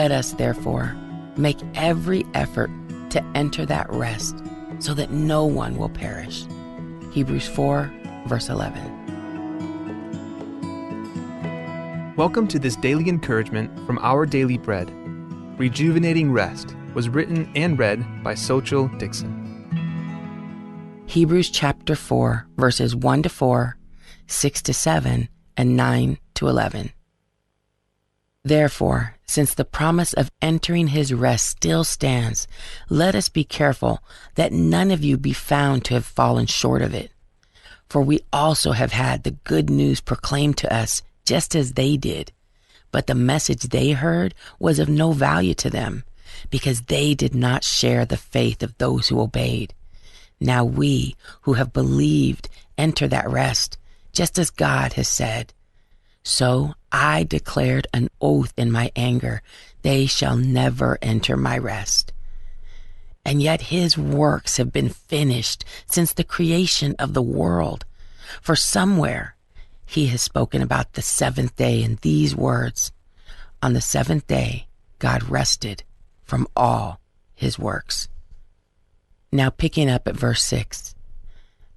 Let us, therefore, make every effort to enter that rest so that no one will perish. Hebrews 4, verse 11. Welcome to this daily encouragement from Our Daily Bread. Rejuvenating Rest was written and read by Sochel Dixon. Hebrews chapter 4, verses 1 to 4, 6 to 7, and 9 to 11. Therefore, since the promise of entering his rest still stands, let us be careful that none of you be found to have fallen short of it. For we also have had the good news proclaimed to us just as they did. But the message they heard was of no value to them, because they did not share the faith of those who obeyed. Now we, who have believed, enter that rest, just as God has said. So I declared an oath in my anger, they shall never enter my rest. And yet his works have been finished since the creation of the world. For somewhere he has spoken about the seventh day in these words, on the seventh day God rested from all his works. Now picking up at verse 6.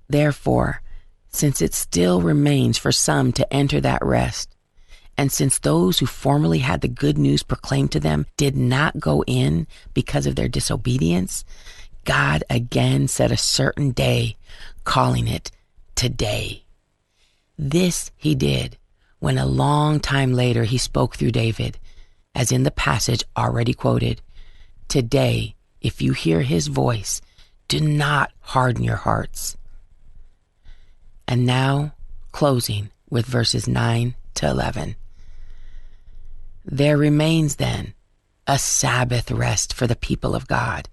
Therefore, since it still remains for some to enter that rest, and since those who formerly had the good news proclaimed to them did not go in because of their disobedience, God again set a certain day, calling it today. This he did when a long time later he spoke through David, as in the passage already quoted, "Today, if you hear his voice, do not harden your hearts." And now, closing with verses 9 to 11. There remains then a Sabbath rest for the people of God.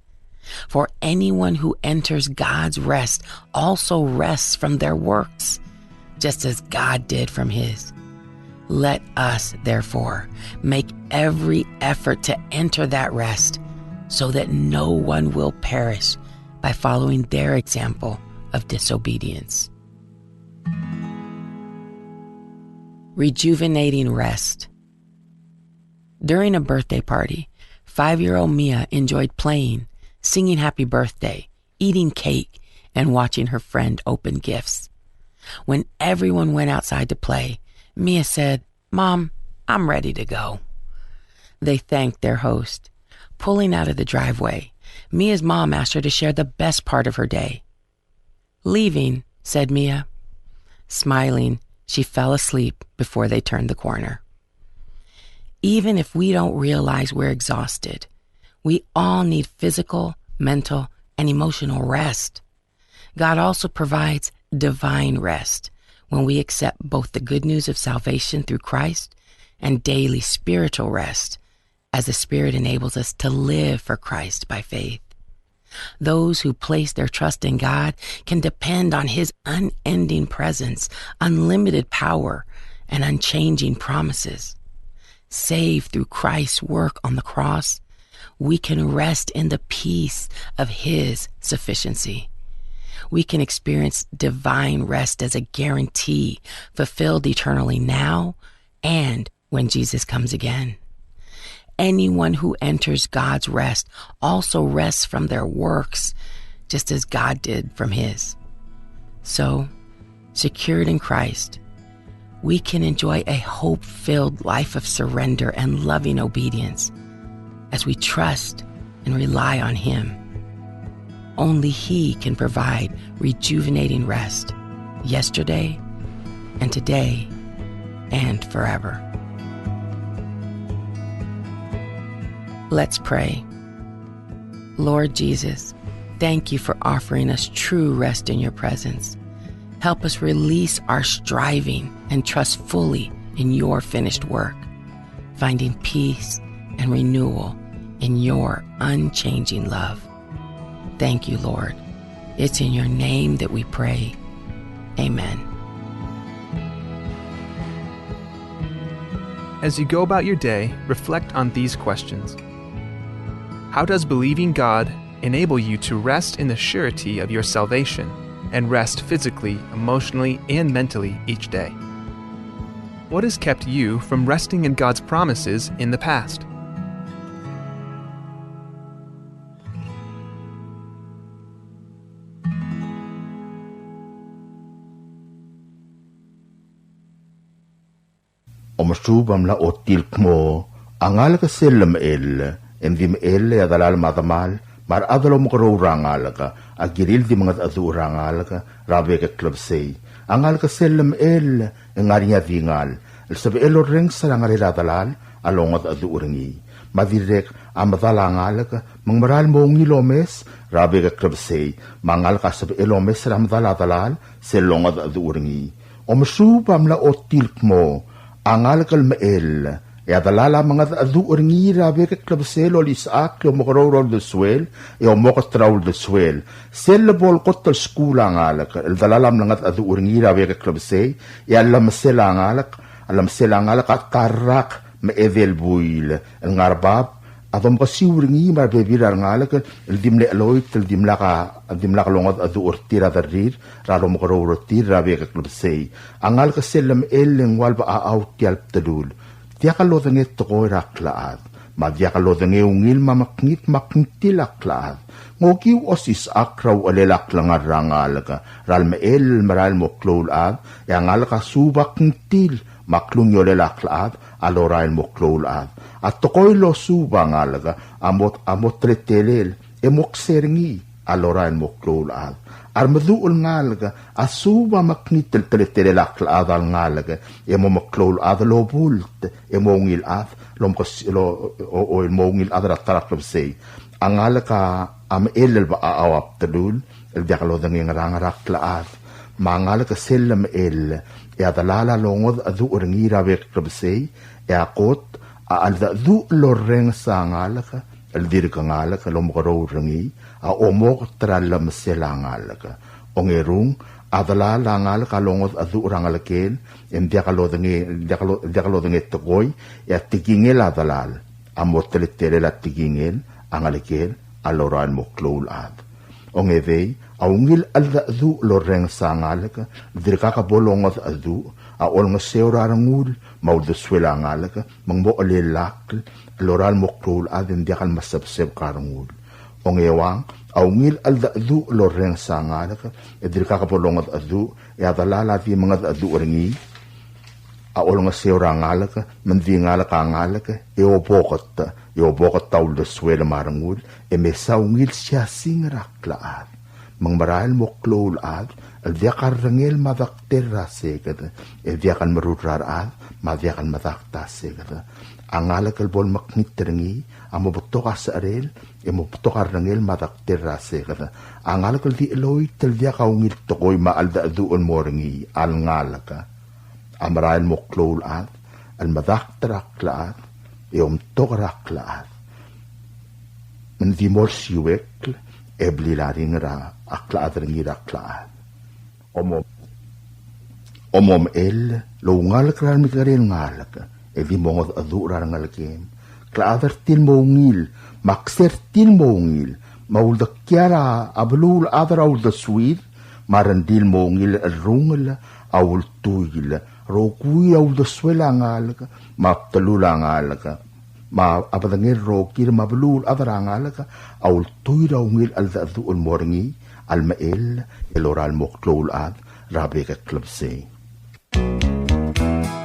For anyone who enters God's rest also rests from their works, just as God did from his. Let us, therefore, make every effort to enter that rest, so that no one will perish by following their example of disobedience. Rejuvenating rest. During a birthday party, 5-year-old Mia enjoyed playing, singing happy birthday, eating cake, and watching her friend open gifts. When everyone went outside to play, Mia said, "Mom, I'm ready to go." They thanked their host. Pulling out of the driveway, Mia's mom asked her to share the best part of her day. "Leaving," said Mia. Smiling, she fell asleep before they turned the corner. Even if we don't realize we're exhausted, we all need physical, mental, and emotional rest. God also provides divine rest when we accept both the good news of salvation through Christ and daily spiritual rest as the Spirit enables us to live for Christ by faith. Those who place their trust in God can depend on his unending presence, unlimited power, and unchanging promises. Saved through Christ's work on the cross, we can rest in the peace of his sufficiency. We can experience divine rest as a guarantee fulfilled eternally now and when Jesus comes again. Anyone who enters God's rest also rests from their works, just as God did from his. So, secured in Christ, we can enjoy a hope-filled life of surrender and loving obedience as we trust and rely on him. Only he can provide rejuvenating rest yesterday and today and forever. Let's pray. Lord Jesus, thank you for offering us true rest in your presence. Help us release our striving and trust fully in your finished work, finding peace and renewal in your unchanging love. Thank you, Lord. It's in your name that we pray. Amen. As you go about your day, reflect on these questions. How does believing God enable you to rest in the surety of your salvation and rest physically, emotionally, and mentally each day? What has kept you from resting in God's promises in the past? Omasubam la otil mo, angal ka selam endim ya dalal matamal, mar adalo mo karo rangal ka, agiril di mga adu rangal ka, rabe ka club say. Angal ka selam ngarinya vingal, sabi ring sa langarila dalal, alongat adu uringi. Madirek amadalangal ka, mangmaral mo ngilomes, rabe ka club say, mangal ka sabi ilomes ramadala selongat adu uringi. Omasubam la otil mo, angal kal ya dalala mga adu uringi rabe ka club say lolis ak yo mokorol de swel, yo mokotraul de swel. Selebol kotal skula angal ka, dalala mga adu uringi rabe ka club say, ya alam sila angal ka karak evel buil el ngarbab adom ka siwringi mar bebirar ngalak el dimle aloy tel dimla ka longot adu urtira darir ralo mo karo urtir rabe ka club say angal ka selam el ngwal ba out tial tadul tiya ka lodanget to ko raklaad ma tiya ka lodange ungil mamaknit makntilaklaad ngokiw osis akraw alelak langar rangal ka ralme el maral mo klol ad yangal ka subak ntil maklung yole laklaad alorain mo klolad. At tokoy lo suba ngalaga, amot tretelel, emok seringi, alorain mo klolad. Armaduol ngalaga, asuba maknitel tretelel aklaad al ngalaga, emo maklolad lo bult, emo ngilad, o ngilad ratarak labsay. Ang ngalaga, am elel ba aawap talul, el diakalo danging rangarak laad. Mangalaga selam dalala longod adu uringi rabe klabsay, akot alda du loreng sa ngalaka, aldir ka ngalaka, lomokaro ringi, omok tralam sila ngalaka. Ongerung, adalala ngalaka longod adu urangalaken, diakalo dangi tokoy, tigingil adalal, amot telitele la tigingil, angalaken, aloran mo klolad. Ongevey, aungil alda adu loreng sa ngalaka, dirka ka bolongot adu, aol nga seorarangul, mauduswela ngalaka, mangmo alilak, loral mo klol adin diakan masabseb karangul. Ongewang, aungil alda adu loreng sa ngalaka, dirka ka bolongot adu, adalala di mga adu ringi, aol nga seorangalaka, mandi ngalaka, eobokot taul duswela marangul, mesaungil siya singraklaad. Mangmaral mo klol ad, diakan rangel madakter rasegat, diakan marudrar ad, madiakan madakta segat. Ang alakal bol maknitrengi, amoboto ka sa arel, amoboto ka rangel madakter rasegat. Ang alakal di eloy, tel diakaungil tokoy maalda aduon mo ringi, al ngalaka. Amarail mo klol ad, al madakter aklaad, tok raklaad. Mendi mor siwek, ebli laring ra, aklaad ringi raklaad. Omom lo ngalak rar mikaril ngalak, evi mongod adu rar ngalakim. Klaadar til mongil, makser til mongil, maulda kiara ablul adar aulda swir, marandil mongil rungil, aul tuyil, rokui aulda swela ngalak, maptalula ngalak, ma apadangir rokir mablul adarangalaka aul tuira ungil alda adu moringi almael eloral moklol ad rabe ka club say.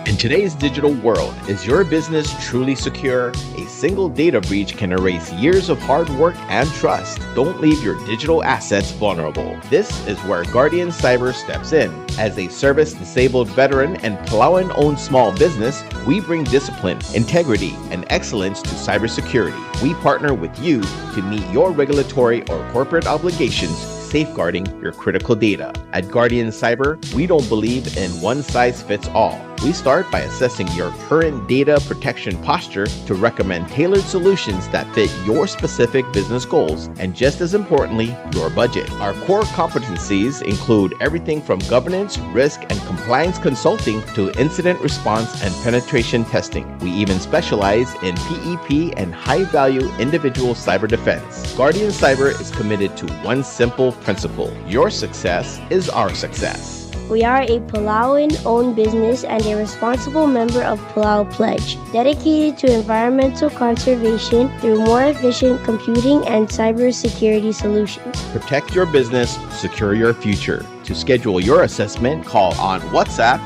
In today's digital world, is your business truly secure? A single data breach can erase years of hard work and trust. Don't leave your digital assets vulnerable. This is where Guardian Cyber steps in. As a service-disabled veteran and Palauan-owned small business, we bring discipline, integrity, and excellence to cybersecurity. We partner with you to meet your regulatory or corporate obligations, safeguarding your critical data. At Guardian Cyber, we don't believe in one-size-fits-all. We start by assessing your current data protection posture to recommend tailored solutions that fit your specific business goals and, just as importantly, your budget. Our core competencies include everything from governance, risk, and compliance consulting to incident response and penetration testing. We even specialize in PEP and high-value individual cyber defense. Guardian Cyber is committed to one simple principle: your success is our success. We are a Palauan-owned business and a responsible member of Palau Pledge, dedicated to environmental conservation through more efficient computing and cybersecurity solutions. Protect your business, secure your future. To schedule your assessment, call on WhatsApp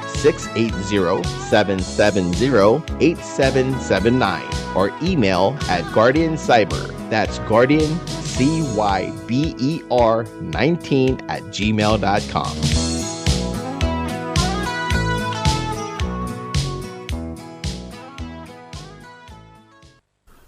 680-770-8779 or email at Guardian Cyber. That's Guardian CYBER19@gmail.com.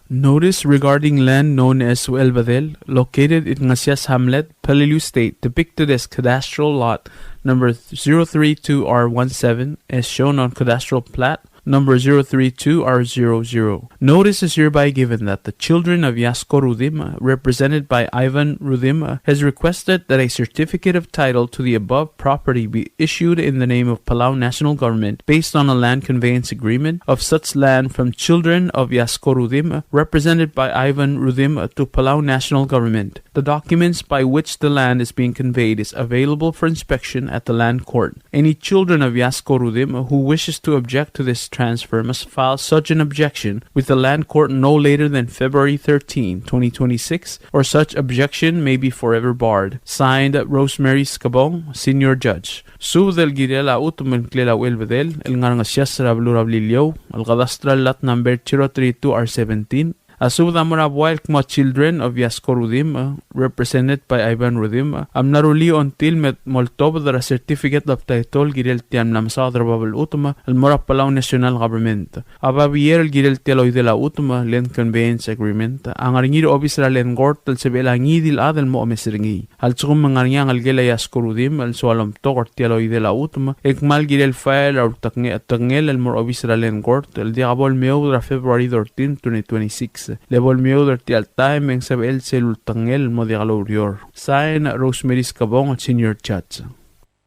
Notice regarding land known as Suelvadel, located in Ngasias Hamlet, Peleliu State, depicted as cadastral lot number 032R17, as shown on cadastral plat number 032R00. Notice is hereby given that the children of Yasko Rudim, represented by Ivan Rudim, has requested that a certificate of title to the above property be issued in the name of Palau National Government based on a land conveyance agreement of such land from children of Yasko Rudim, represented by Ivan Rudim, to Palau National Government. The documents by which the land is being conveyed is available for inspection at the land court. Any children of Yasko Rudim who wishes to object to this transfer must file such an objection with the land court no later than February 13, 2026, or such objection may be forever barred. Signed, Rosemary Scabong, Senior Judge. Su del girela utumel klela welvedel, el ngarangasias rablurablilio, el cadastral lat number 032R17, Asubda Morabuel Kmo children of Yasko Rudim, represented by Ivan Rudim, Amnaruli until met Moltov the certificate of title Girel Tiam Namsadra Babel Utuma, el Mora Palau National Government. Ababier el Girel Teloy de la Utuma, Land Conveyance Agreement, Angaringir Obisra Len Gort, el Sebela Ngidil Adel Mo Mesringi, Al Tsum Mangaryang al Gela Yasko Rudim, el Soalom Togor Teloy de la Utuma, Ekmal Girel File or Tangel el Mor Obisra Len Gort, el Diabol Meudra February 13, 2026. Level Meudra Tial Time en Sabel Selul Tangel Modigalorior. Sign Rosemary Scabong, Senior Judge.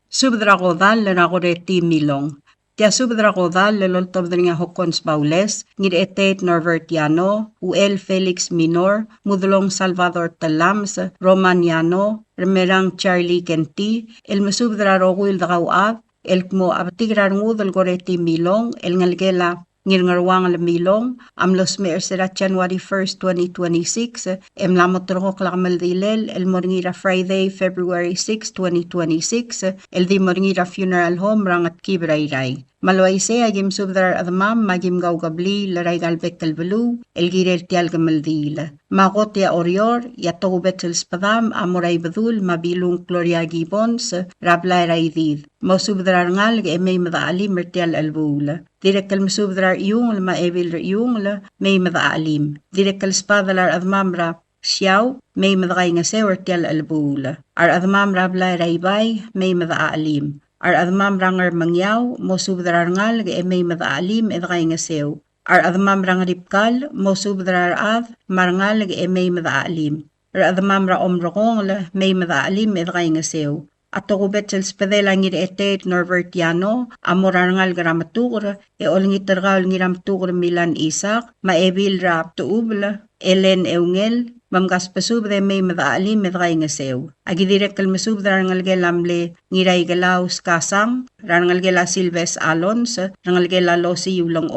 Subdragodal le nagoreti milong. Tia subdragodal le loltobdringa hokons baules, ngir etet norvertiano, uel Felix Minor, mudlong Salvador Talams, Romaniano, remerang Charlie Kenti, el mesubdra roguil drauab, el mo abtigrar ngudel goreti milong, el ngalgela ngir ngarwang le milong am los mer sera January 1st 2026 em lamotro klamal dilel el morngira Friday February 6 2026 el di morngira funeral home rangat kibrairai Malwaise agim subdar admam magim gaugabli laray galbek talbelu el girel tial gamaldil magot ya orior ya togubet el spadam amoray badul mabilung Gloria Gibbons rabla raidid mosubdar ngal emay madali mertial albul direk el mesubdar yung ma evil yung may madalim direk el spadalar admamra Xiao may madagay nga se ortial albul ar admam rabla raibay may madalim Ar admam rangar mangyaw, mo subdrar ngal ge may madaalim edgay nga sew. Ar admam rangar ripkal, mo subdrar ad, marngal ge may madaalim. Ar admam ra omrokong may madaalim edgay nga sew. Ato kubet sel spedela ngir etet norvertiano, amorar ngal gramatugur, olngitargal ngiramtugur Milan Isak, maebil ra tuubla, Ellen Eungel, Mamgas pasub de may madaalim edgay nga sew. Agi direk kal masub darangal gelamle ngiray galaw skasang, rangal gela Silves Alons, rangal gela Losi Yulong,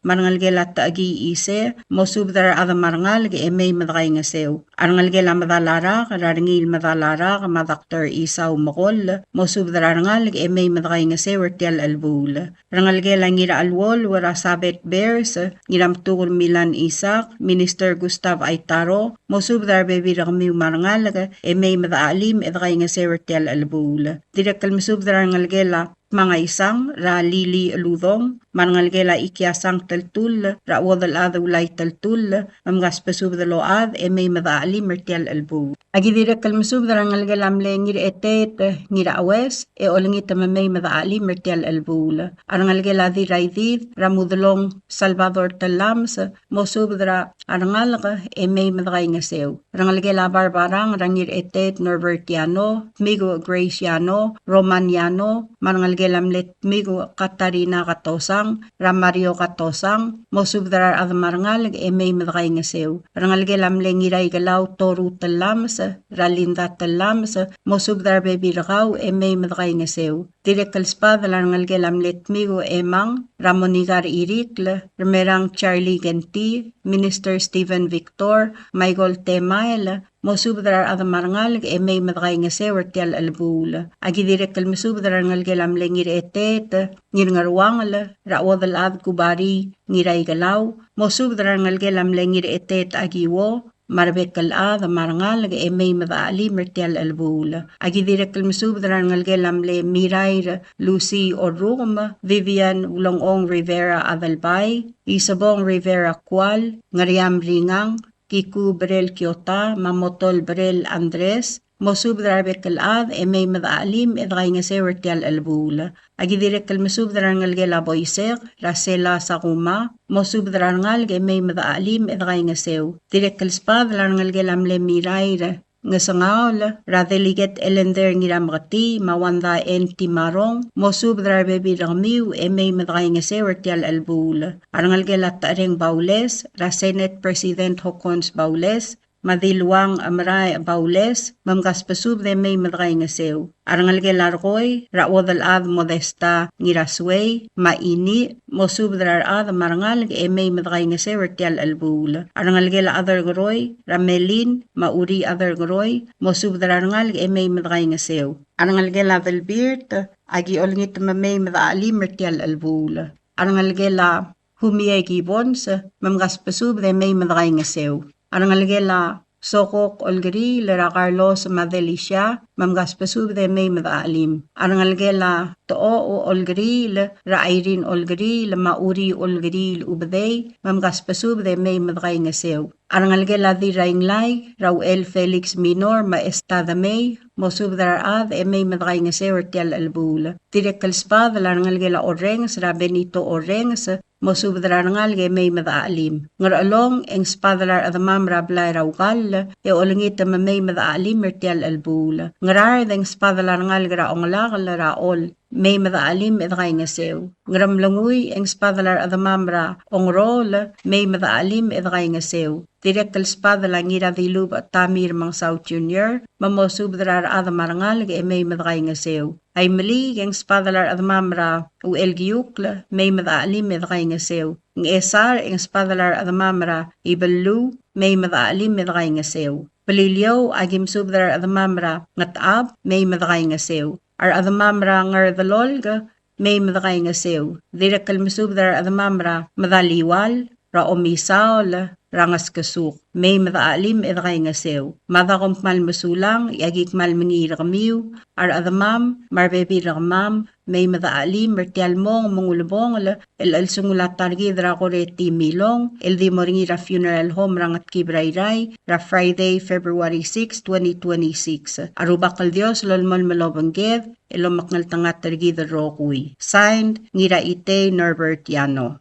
marangal gela taagi ise, mosub dar adamarngal ge may madagay nga sew. Arangal gela madalara, rarangil madalara, madakter Isaw Makol, mosub darangal ge may madagay nga sew ertial albul. Rangal gela ngira alwol, wara Sabet Bears, ngiram tugol Milan Isak, Minister Gustav Aitaro, mosub dar baby ragmiw marangal ge may madaalim edgay nga sew ertial albul. Direk kal masub darangal gela mga isang ra Lili Ludong, mangalgela ikiasang taltul, ra wadal adulay taltul, mamgas pasub daload, may madaali mertial albu. Agidira kalmasub darangalgela mlengir etet, ngira awes, olingita may madaali mertial albul. Arangalgela di raidid, ra mudlong Salvador Talams, mosub dara arangalga, may madagay nga sew. Rangalgela barbarang, rangir etet Norbertiano, Migo Graciano, Romaniano, mangalgela Gelamlet migo Katarina Katosang, Ramario Katosang, mosubdrar admarngal may madagay nga sew. Rangal gelamle ngiray galaw Toru Talams, Ralinda Talams, mosubdrar baby ragaw may madagay nga sew. Direk kalspad rangal gelamlet migo emang, Ramonigar Irikle, Remerang Charlie Genti, Minister Stephen Victor, Michael Temail, Mosubdrar Adamarngal, May Madrai Sewer Tial Albul, Agidirek Musubdrar Ngalgelam Lengir Etet, Nirngarwangal, Rawadal Ad Kubari, Nirai Galau, Mosubdrar Ngalgelam Lengir Etet Agiwo, Marbekal Ad Marngal, May Madali Mertial Albul, Agidirek Musubdrar Ngalgelam Le Mirair, Lucy Orum, Vivian Ulongong Rivera Adalbay, Isabong Rivera Kual, Ngariam Ringang, Kiku Brel Kiota, Mamotol Brel Andres, Mosubdrar Bekalad, May Madalim, Edray nga Sewer Tial Albul. Agidirek Musubdrar Ngalgela Boysek, Rasela Sakuma, Mosubdrar Ngalge, May Madalim, Edray nga Sew. Direk Spad, Ngalgelam Le Mirair, nga sangaol, radeliget elender ngiramgati, mawanda en timarong, mosubdrar bebi ramiw, may madray nga sewer tial albul. Arangal gelat tareng Baules, Rasenet President Hokons Baules, Madilwang Amray Baules, mamgaspasub de may madray nga sew. Arangal gelargoy, raodal ad modesta ngirasway, maini, mosubdrar ad marangal may madray nga sewer tial albul. Arangal gela other groy, ramelin, mauri other groy, mosubdrar ngal may madray nga sew. Arangal gela velbirt, agi olngit may madali mertial albul. Arangal gela humiyay gibons, mamgaspasub de may madray nga sew. Arangal gela Sokok Olgri, Lera Carlos Madelisha, Mamgaspasub de May Madaalim. Arangal gela Too o Olgri, Ra Irene Olgri, Mauri Olgri Ubday, Mamgaspasub de May Madray nga sew. Arangal gela di Rainglay, Rauel Felix Minor, Maestada May, Mosubdrar ad may madray nga sewer tial albul. Direkal spad, Arangal gela Orengs, Ra Benito Orengs, Mosubdrar ngal may madaalim. Ngar along, eng spadlar adamam rablay rawgal, olangit may madaalim mertial albul. Ngarar deng spadlar ngal gra onglakal raol, may madaalim edray nga sew. Ngaram languy, eng spadlar adamam ra ongrol, may madaalim edray nga sew. Direkal spadlar ngira dilub at Tamir Mang South Jr., mamosubdrar adamarangal may madray nga sew. Ay mali ang spadlar adamamra u elgiukla may madaalim medray nga sew. Ng esar ang spadlar adamamra ibalu may madaalim medray nga sew. Palilyaw agim subdar adamamra ngatab may madray nga sew. Ar adamamra ngar dalolga may madray nga sew. Direkal masubdar adamamra madaliwal ra omisaol rangas kasuk, may madaalim edray nga sew. Madakommal masulang, iagikmal mangiramiw, ar adamam, marbebi ramam, may madaalim, mertial mong mangulubong, el alsungulat targi drakoreti milong, el di moringira funeral home rangat kibrayray, ra Friday, February 6, 2026. Arubakal Dios, lolmol malobangged, elomaknal tangat targi drokui. Signed, ngira ite Norbert Yano.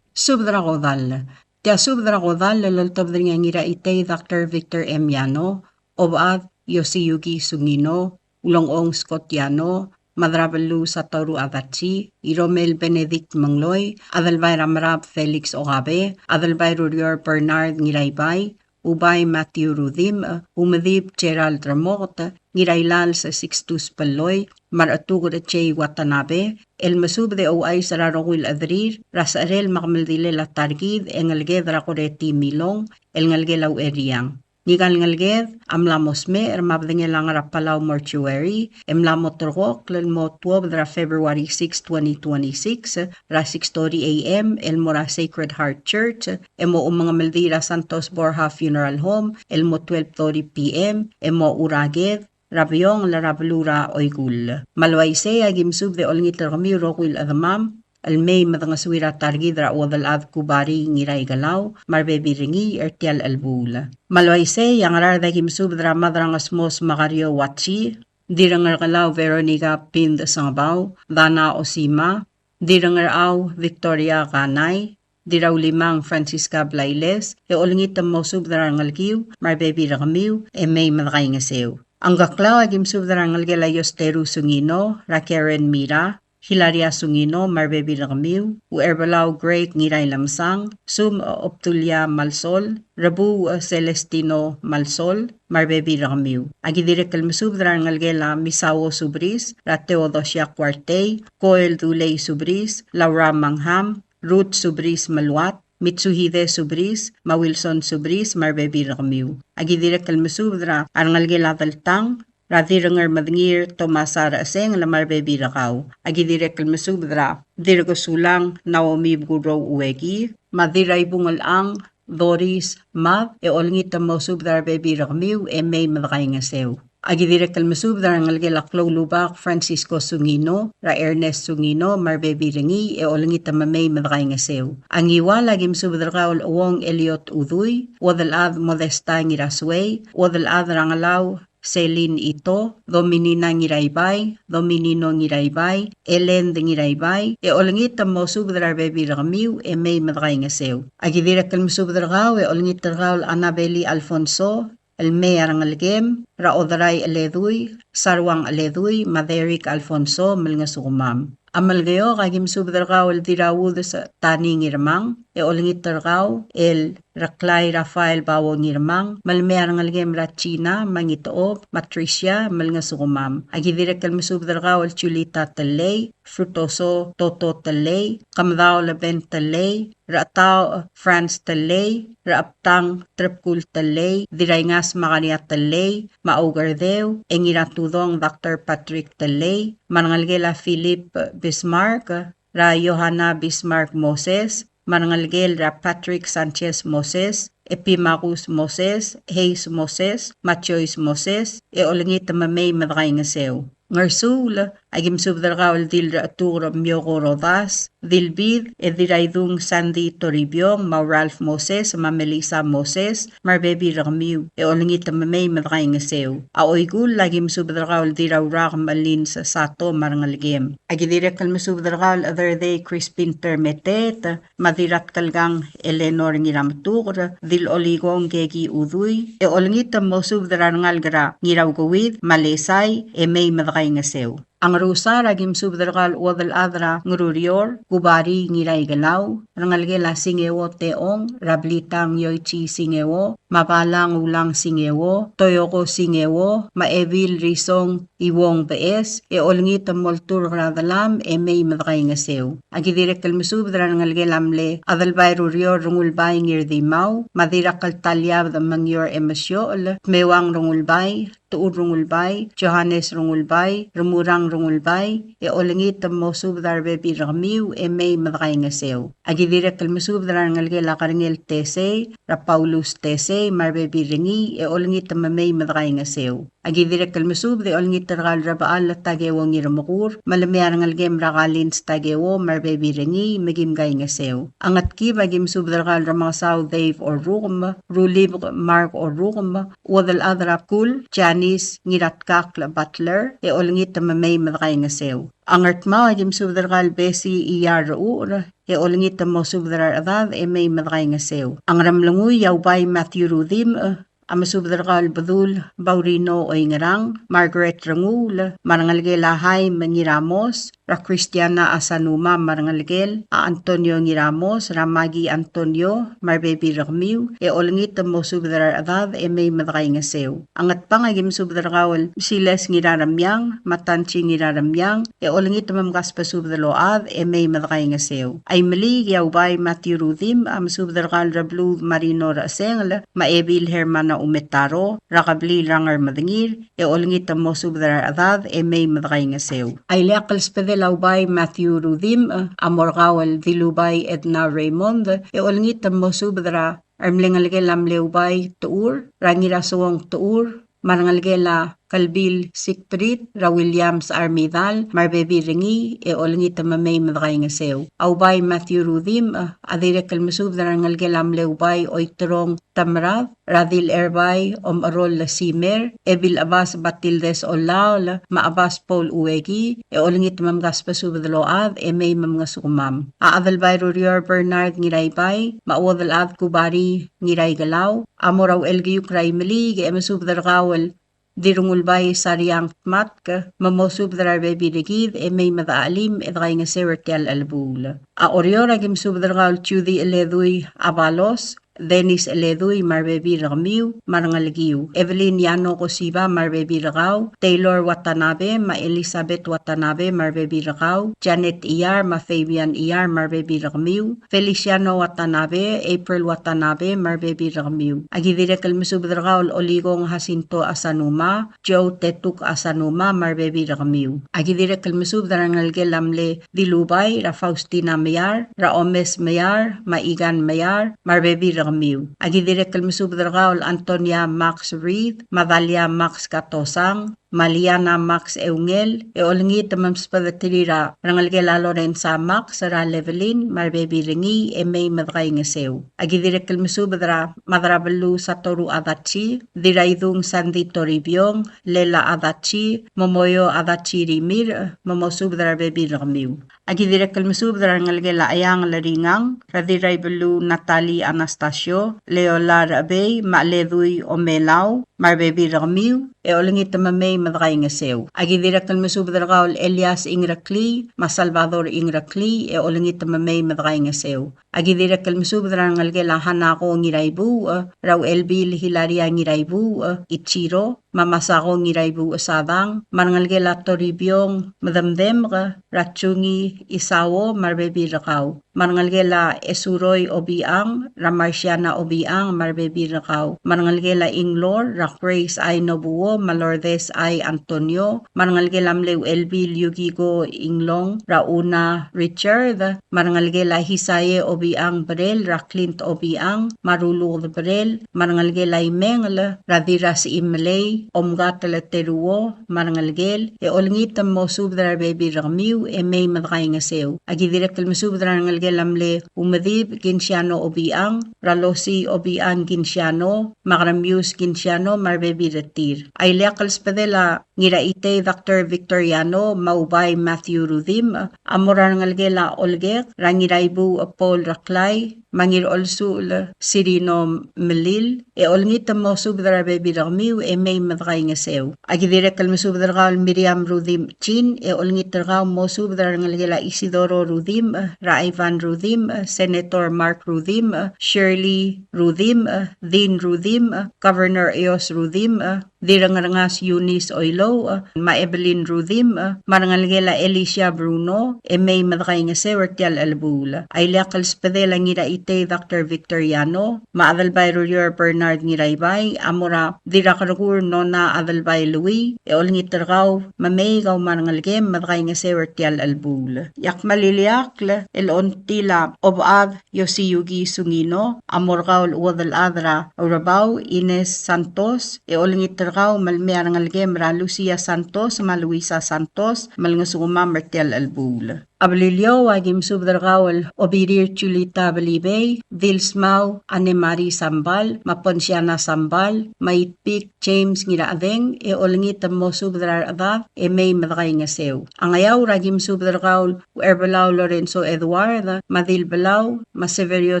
Subdrakodal. Tia subdrakodal laloltob nga ngira ite Dr. Victor M. Yano, obad Yosiyugi Sungino, ulongong Scott Yano, madrabalu sa Toru Adatsi, Iromel Benedict Mangloy, adalbay Ramrab Felix Ogabe, adalbay Rurior Bernard Ngiraybay, ubay Matthew Rudim, umadib Gerald Ramot, ngiraylal sa Sixtus Paloy, maratugod at Che Watanabe, el masubde o ay sararongwil adrir, rasarel makamaldile la targid, engalged rakoreti milong, el ngalgelaw eriyang. Nigal ngalged, amlamosme, ermabdengelang Palau mortuary, emlamotorok, lalmo 12 February 6, 2026, ra 6:30 a.m., el Mora Sacred Heart Church, emo mga Maldira Santos Borja Funeral Home, elmo 12:30 p.m., emo uraged, Rabyong la rablura oygul. Malwayse agimsub de olngit rami rokwil adamam, almay madangaswira targidra wadal ad kubari ngiray galaw, marbebi ringi ertial albula. Malwayse yang rarda gimsub dra madrangasmos makario watsi, dirangar galaw Veronica Pind Sangabaw, Dana Osima, dirangar aw Victoria Kanay, diraw limang Francisca Blailes, olngit mosub dra ngalgiw, marbebi ramiw, may madakay nga sew. Ang gaklaw agim subdarangal gelayos Teru Sungino, Rakeren Mira, Hilaria Sungino, Marbebi Ramiu, Uerbalau Great Ngiray Lamsang, Sum Optulia Malsol, Rabu Celestino Malsol, Marbebi Ramiu. Agidire kalmasub dran ngalgela Misawo Subris, Rateodosia Quartey, Coel Duley Subris, Laura Mangham, Ruth Subris Maluat, Mitsuhide Subris, Mawilson Subris, Marbebi Ramiu. Agidire kalmasub dra arngalgela Daltang, Radirangar madngir Tomasara aseng la Marbebi Rakaw. Agidire kalmasub dra dirgo sulang Naomi Buguro Uegi, Madiray Bungal ang Doris Mav, olngita mosub dar Bebi Ramiu, may madakay nga sew. Agidire kalmasub dar ngalgela Klo Lubak, Francisco Sungino, Ra Ernest Sungino, Marbebi Ringi, olngita mamay madakay nga sew. Ang iwala gimsub dar kaol Uwong Eliot Uduy, wadalad Modesta Ngirasway, wadalad Rangalaw, Celine Ito, Dominina Ngiraybay, Dominino Ngiraybay, Ellen de Ngiraybay, olngit ang mosub dar Bebi Ramiu, may madakay nga sew. Agidire kalmasub dar kaw, olngit dar kaw Annabeli Alfonso, Elme Arangalgem, Raodaray Aleduy, Sarwang Aleduy, Maderik Alfonso, Malnga Sukumam. Amalgayo kagim subdar kaw el dirawud sa tani ngirmang, olngit dar kaw el Raklay Rafael Bawo ngirmang, malme arangalgem Rachina, Mangitoob, Matricia, Malnga Sukumam. Agidire kalmasubdar kaw el Chulita Talay, Frutoso Toto Talay, Kamdao Laben Talay, Ratao France Talay, Raaptang Tripkul Talay, Dirayngas Makania Talay, Maugardeo, Engiratudong Dr. Patrick Talay, Manangalgela Philip Bismarck, Ra Johanna Bismarck Moses, Manangalgel Ra Patrick Sanchez Moses, Epimacus Moses, Hayes Moses, Machois Moses, olingit mamay madakay nga sew. Ngarsul, agim subdar kaol dil Atur Miyoko Rodas, Dilbid, Ediraydung Sandy Toribio, Ma Ralph Moses, Ma Melissa Moses, Marbebi Ramiu, olingit mamay madakay nga sew. Aoygul, agim subdar kaol dirawrak malin sa sato marangalgem. Agidire kalmasubdar kaol other day Crispin Termetet, Madirat kalgang Eleanor Ngiramtur, Dil Oligong Gegi Uduy, olingit mosubdar ngalgra Ngirawgawid, Malesay, may madakay nga sew. Ang rusa ragim subdarkal wadal adra ngururior, gubari ngiray galaw, rangalgela singewo teong, rablitang yoichi singewo, mapalang ulang singewo, toyoko singewo, maevil risong iwong bees, olngit moltur radalam, may madakay nga sew. Agidire kalmusubdra rangalgelamle, adalbay rurior rungulbay ngirdimaw, madirakal talyab da mangyor emasyol, mewang rungulbay, tuud rungulbay, Johannes rungulbay, rumurang rungulbay, olingit mo subdar Bebi Ramiu, may madakay nga sew. Agidire kalmusubdra ngalgela karingel tese, Ra Paulus tese, Marbebi Ringi, olingit may madakay nga sew. Agidire kalmusubde olingit ragal rabaal tagewo ngiramukur, malamiyar ngalgem rakalin tagewo, Marbebi Ringi, magimgay nga sew. Angat ki bagim subdar ramangsaw Dave or Rukum, Rulib Mark or Rukum, wadal adra kul, Janice ngiratkak la Butler, olingit may madakay nga sew. Angart mo, agim subdaral besi iyar uur, olingit mo subdarar adad, may madakay nga sew. Ang ramlanguy, yawbay Matthew Rudim, amasubdaral badul, Baurino o ingarang, Margaret Rangul, marangalgelahay Mangiramos, Ra Cristiana Asanuma marangalgel, Antonio Ngiramos, Ramagi Antonio, Marbebi Ramiu, olingit mo subdarar adad, may madakay nga sew. Angat pang agim subdarawal, Siles ngiraramyang, Matanchi ngiraramyang, olingit mamgas pa subdaload, may madakay nga sew. Ay mali, yawbay Matthew Rudim, amasubdaral Rablu Marino Rasengl, Maebil Hermana Umetaro, Rakabli Rangar Madangir, olingit mo subdarar adad, may madakay nga sew. Ay leakal spedelaubay Matthew Rudim, amorgawal Dilubay Edna Raymond, olingit mo subdara, armlingalgelam leubay tuur, rangirasawang tuur, marangalgela Kalbil Sikprit, Ra Williams Armidal, Marbebi Ringi, olingit may madakay nga sew. Aubay Matthew Rudim, adire kalmasub na rangalgelam leubay oitrong tamrav, Radil Erbay, Arol la Simer, Ebil Abbas Batildes Olaw, Maabas Paul Uwegi, olingit mamgas pasubdaload, may mamgas umam. Aadalbay Rurior Bernard Ngiraybay, Mawadalad Kubari Ngiray Galaw, Amoraw Elgiyuk Raymeli, masubdalkawal dirungulbay sariyang tmat ka, mamosub drar bebi digid, may madaalim, edray nga sewertial albula. A orior agim subdragal chudi eledui abalos, Dennis Eleduy marbebi ramiu marangalgiu Evelyn Yano Kosiba marbebi ragaw Taylor Watanabe ma Elizabeth Watanabe marbebi ragaw Janet Iyar ma Fabian Iyar marbebi ramiu Feliciano Watanabe April Watanabe marbebi ramiu Agidire kalmusub ragaw Oligong Jacinto Asanuma Joe Tetuk Asanuma marbebi ramiu Agidire kalmusub darangalge lamle Dilubay ra Faustina Mayar ra Omes Mayar ma Igan Mayar marbebi Ramiu. Agidire kalmusub dargaul Antonia Max Reed, Madalia Max Katosang, Maliana Max Eungel, olngi tamam spadatira, rangalgela Lorenza Max, ra Levelin, marbebi ringi, may madray ngasew. Agidire kalmusub dra, madrabalu Satoru Adachi, diraidung Sandy Toribiong, Lela Adachi, Momoyo Adachi Rimir, momosub dra bebi ramiu. Agidire kalmusub dra rangalgela ayang laringang, radiray belu Natalie Anastasio, Leolar Abey, Maledui Omelau, marbebi ramiu, olngi tamamay madray ngasew. Agidire kalmusub dargaul Elias Ingrakli, Salvador Ingrakli, olngi tamamay madray ngasew. Agidire kalmusub darangalgela hanako ngiraibu, raw Elbil Hilaria ngiraibu, Ichiro, mamasako ngiraibu asadang, marangalgela Toribiong, madamdem Ratchungi Isawo, marbebi rakaw. Marangalgela Esuroy Obiang, Ramarsiana Obiang, marbebi rakaw. Marangalgela Inglor, Grace ay Nobuo, Malordes ay Antonio, marangalgelam lew Elbil Yugigo Inglong, Rauna Richard, marangalgela Hisaye Obiang Brel, Raklint Obiang, Marulur Brel, marangalgela Imengl, Radiras Imlay, Omgatala Teruo, marangalgel, olngitam mo subdra baby ramiu, may madray ngasew. Agidirek kalmusubdra ngalgelam le umadib Ginsiano Obiang, Ralosi Obiang Ginsiano, Magramius Ginsiano, marbebi retir. Ay leakals padela ngira ite Dr. Victoriano, Maubay Matthew Rudim, amoran ngalgela Olgek, rangiraibu Paul Raklay, mangir olsul Sirino Melil, olngita mo subdra baby ramiu, may madray ngasew. Agidirek kalmusubdra Miriam Rudim Chin, olngita mo subdra ngalgela Isidoro Rudim, Raivan Rudim, Senator Mark Rudim, Shirley Rudim, Dean Rudim, Governor Eos Rudim, Dirangarangas Eunice Oilo, Ma Evelyn Rudim, Marangalgela Alicia Bruno, may madray ngasew tial albula. Ay leakals padela ngira ite Dr. Victoriano, Ma Adalbay Ruyor Bernard ngiraybay, amora dirakarugur nona Adalbay Louis, olngitargaw, mameygaw marangalgem madray ngasew tial albula. Yak maliliakle, ontila obag Yosiyugi Sungino, amorgaw uwadal adra, Urabaw Ines Santos, olngitargaw malmearangalgem ra Lucia Santos, ma Luisa Santos, malngasuma Martel albula. Ablilyo wagim subdargawal obirir chulita balibay, Dilsmau Anemari Sambal, Maponsiana Sambal, Maitpik James ngiraadeng, olngit mo subdrar ada, may madray ngasew. Angayaw ragim subdargawal Erbalaw Lorenzo Eduardo, Madil Balaw, Maseverio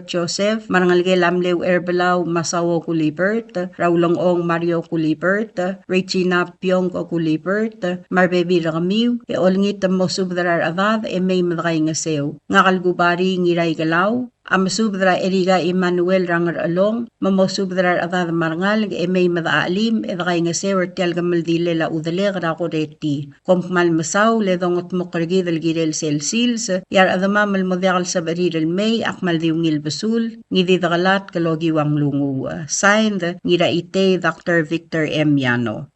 Joseph, Marangalgelamlew Erbalaw Masawo Kulibert, Raulongong Mario Kulibert, Regina Pyongko Kulibert, Marbebi Ramiu, olngit mo subdrar ada, may madray ngasew. Ngakalgubari ngiray galaw, amasubdra Eriga Emmanuel Rangar Along, mamosubdra adad marangal, may madaalim, edray ngasew tial gamaldile la udaleg rakoreti. Kompmal masaw, ledongot mokrigi del girel selsils, yar adama malmodial sa bariril may, akmal diungil basul, ngididagalat kalogiwang lungu. Signed, ngira ite Dr. Victor M. Yano.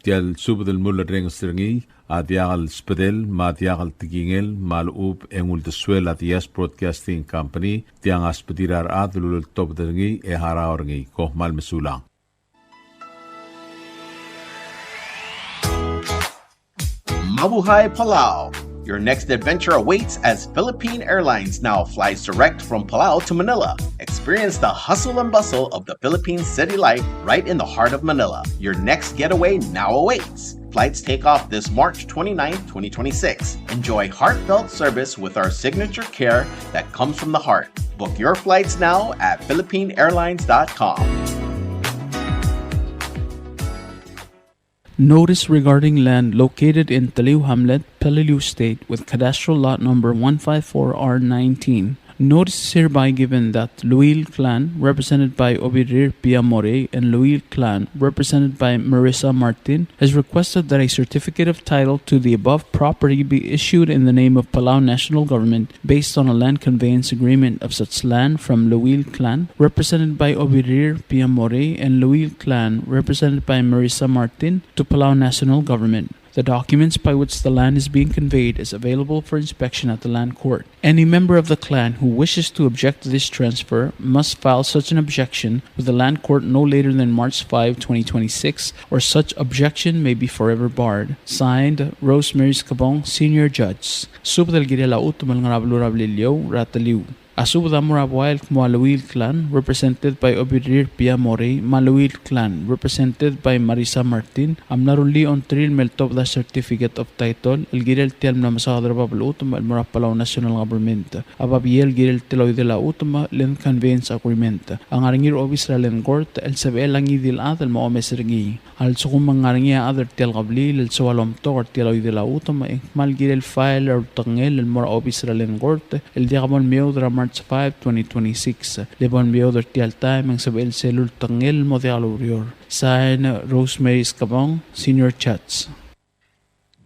Tial subdel mulla reng stringi, Adiagal Spedel, Madiagal Tigingel, Malub, Engul de Swell at Yes Broadcasting Company, Tiang Aspedirar Adlul Top Dengi, Ehara Orgi, Kohmal Mesulang. Mabuhay Palau! Your next adventure awaits as Philippine Airlines now flies direct from Palau to Manila. Experience the hustle and bustle of the Philippine city life right in the heart of Manila. Your next getaway now awaits. Flights take off this March 29, 2026. Enjoy heartfelt service with our signature care that comes from the heart. Book your flights now at philippineairlines.com. Notice regarding land located in Taliw Hamlet, Peleliu State with cadastral lot number 154R19. Notice is hereby given that Luil clan, represented by Obirir Piamore, and Luil clan, represented by Marissa Martin, has requested that a certificate of title to the above property be issued in the name of Palau National Government based on a land conveyance agreement of such land from Luil clan, represented by Obirir Piamore, and Luil clan, represented by Marissa Martin, to Palau National Government. The documents by which the land is being conveyed is available for inspection at the land court. Any member of the clan who wishes to object to this transfer must file such an objection with the land court no later than March 5, 2026, or such objection may be forever barred. Signed, Rosemary Scabong, Senior Judge. Subdal Girela Utumal Ngarablurablilio, Rataliw. Asubda Murabuail Maluil clan, represented by Obirir Piamore, Maluil clan, represented by Marissa Martin, Amnaruli on Tril Meltov the certificate of title, El Girel Tel Namasadra Bablutum, El Murapalaw National Government, Ababiel Girel Teloy de la Utuma, Len Conveyance Agreement, Ang Aringir Obisra Len Gort, El Sabel Angidil Adel Maomes Ringi, Al Sukumang Aringia Other Tel Gablil, El Soalom Tor Teloy de la Utuma, Mal Girel File or Tangel, El Mora Obisra Len Gort, El Diamond Meodra March 5, 2026. Lebon Bioder Tial Time ang Sabel Selul Tangel Modialurior. Sign Rosemary Scabong, Senior Chats.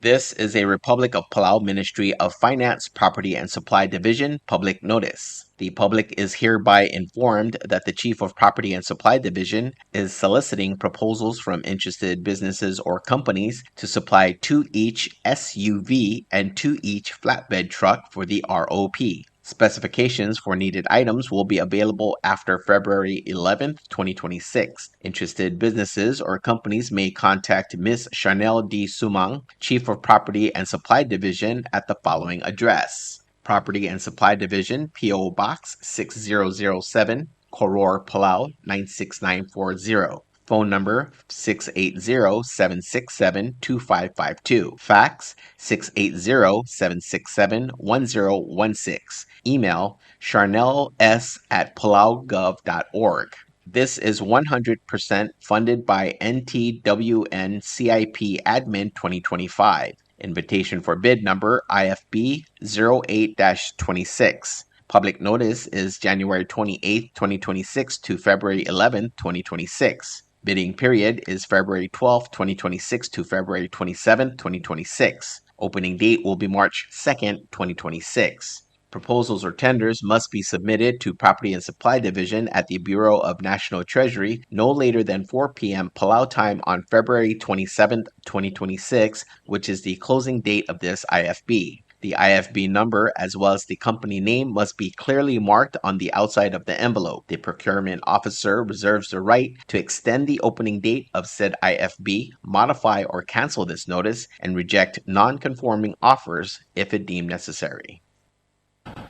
This is a Republic of Palau Ministry of Finance, Property and Supply Division public notice. The public is hereby informed that the Chief of Property and Supply Division is soliciting proposals from interested businesses or companies to supply 2 each SUV and 2 each flatbed truck for the ROP. Specifications for needed items will be available after February 11th, 2026. Interested businesses or companies may contact Ms. Chanel D. Sumang, Chief of Property and Supply Division, at the following address: Property and Supply Division, P.O. Box 6007, Koror, Palau 96940. Phone number 680-767-2552. Fax 680-767-1016. Email charnels@palaugov.org. This is 100% funded by NTWN CIP Admin 2025. Invitation for bid number IFB 08-26. Public notice is January 28, 2026 to February 11, 2026. Bidding period is February 12, 2026 to February 27, 2026. Opening date will be March 2nd, 2026. Proposals or tenders must be submitted to Property and Supply Division at the Bureau of National Treasury no later than 4 p.m. Palau time on February 27, 2026, which is the closing date of this IFB. The IFB number as well as the company name must be clearly marked on the outside of the envelope. The procurement officer reserves the right to extend the opening date of said IFB, modify or cancel this notice, and reject non-conforming offers if it deemed necessary.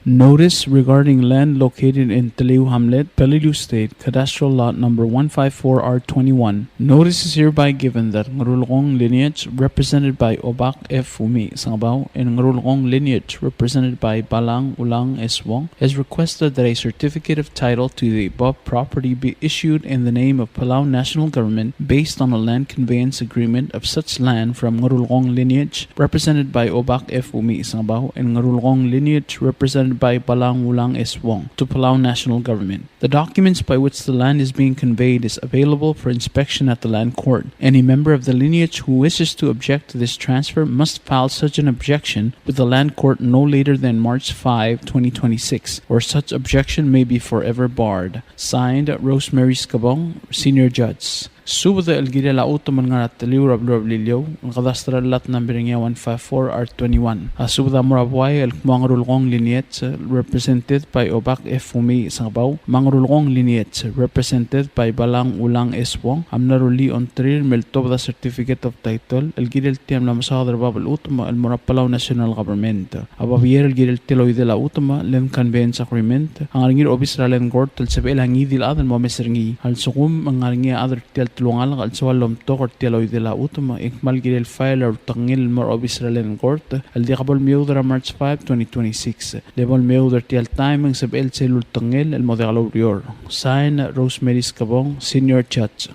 Notice regarding land located in Taliw Hamlet, Peleliu State, cadastral lot number 154R21. Notice is hereby given that Ngrulong lineage, represented by Obak F. Umi Sangabaw, and Ngrulong lineage, represented by Balang Ulang S. Wong, has requested that a certificate of title to the above property be issued in the name of Palau National Government based on a land conveyance agreement of such land from Ngrulong lineage, represented by Obak F. Umi Sangabaw, and Ngrulong lineage, represented by Balang Ulang S. Wong, to Palau National Government. The documents by which the land is being conveyed is available for inspection at the land court. Any member of the lineage who wishes to object to this transfer must file such an objection with the land court no later than March 5, 2026, or such objection may be forever barred. Signed, Rosemary Scabong, Senior Judge. Subada el girela utoman nga nataliw rablilyo ang kadastral lat numbering 154R21. Subada murabway el mangrulgong linyet represented by Obak F. Umi Sangabaw, mangrulgong linyet represented by Balang Ulang S. Wong, amnaruli on tril meltob the certificate of title el girel tiam la masadar babal utma el Murapalaw National Government. Ababier el girel tiloy de la utma len conveyance agreement ang aringir obisra len gort el sabel hangi dil adal mo mesringi al sukum ang aringir other tel tulungal al sualom tokor tialoy de la utma ikmal girel file or tangil more obisra len gort el diakabol miudra March 5, 2026. Lebol miudra tial time ang sabel selul tangil el modelo Sign, Rosemary Scabong, Senior Judge.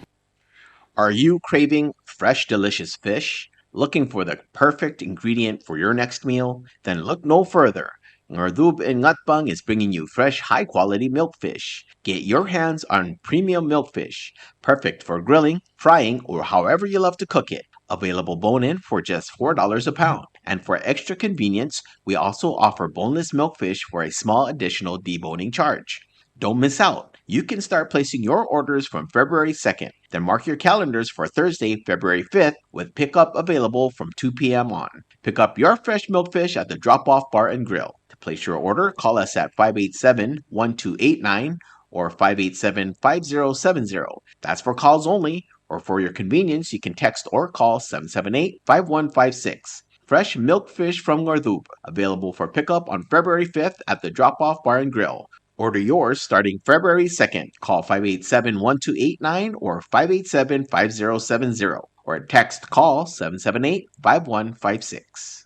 Are you craving fresh, delicious fish? Looking for the perfect ingredient for your next meal? Then look no further. Ngardub in Ngatbang is bringing you fresh, high-quality milkfish. Get your hands on premium milkfish, perfect for grilling, frying, or however you love to cook it. Available bone-in for just $4 a pound. And for extra convenience, we also offer boneless milkfish for a small additional deboning charge. Don't miss out. You can start placing your orders from February 2nd. Then mark your calendars for Thursday, February 5th, with pickup available from 2 p.m. on. Pick up your fresh milkfish at the Drop-Off Bar and Grill. To place your order, call us at 587-1289 or 587-5070. That's for calls only, or for your convenience, you can text or call 778-5156. Fresh milkfish from Ngardub, available for pickup on February 5th at the Drop-Off Bar and Grill. Order yours starting February 2nd. Call 587-1289 or 587-5070 or text call 778-5156.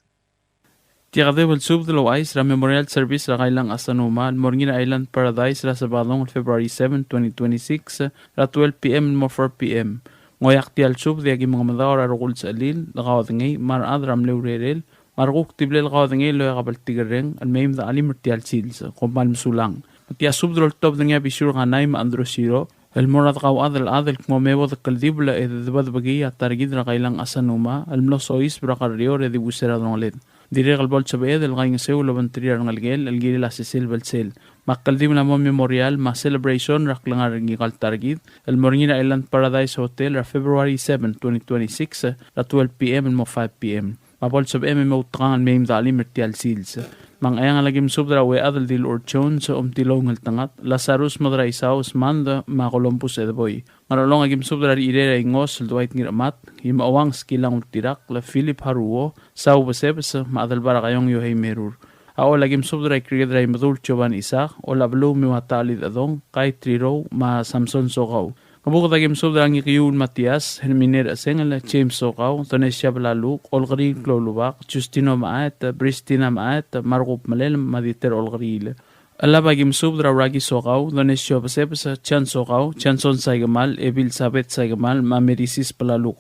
Tiagade will sub the Lois ra Memorial Service ra kailang Asanuma Morgina Island Paradise ra Sabadong February 7, 2026 ra 12 p.m. mo 4 p.m. Ngoyak tial sub the agi mga madawar ra rugul sa alil lagawadngay marad ram leurerel marguk tible lagawadngay lo yakabal tigareng al mayim da alim tial sils kumpal musulang. Matia subdrol top dengan bisur kanai ma androsiro el morad qaw adal kmo mewo de kaldibla e de bad bagi atargid ra kailang Asanuma el mlosois bra qarrior e de busera donlet direg al bol chabe del gain seu lo bantria ngalgel el gil la sel belsel ma kaldim la memorial ma celebration ra klangar ngi gal targid el Morgina Island Paradise Hotel ra February 7, 2026 ra 12 p.m. mo 5 p.m. ma bol chabe mo utran meim dalim mertial sils mang ayang lagim subdra we adal dil urchon sa tilong tangat Lazarus madra isaus manda ma Columbus edboy marolong agim subdra irera ingos dwight ngiramat him awang skilang tirak la Philip Haruo sau besebes ma adal barakayong yo hey merur ao lagim subdra krigedra imdul choban isa o la blue mi matalid adong kay triro ma Samson sogaw Kabuk tagim subdra ngi kiyun Matias Herminer asengel James sogaw Tonesia Blaluk Olgri Klolubak Justino Maat Bristina Maat Margup Malel Maditer Olgril Alla bagim subdra ragi sogaw Tonesia Basebs Chan sogaw Chanson Saigamal Ebil Sabet Saigamal Mamerisis Blaluk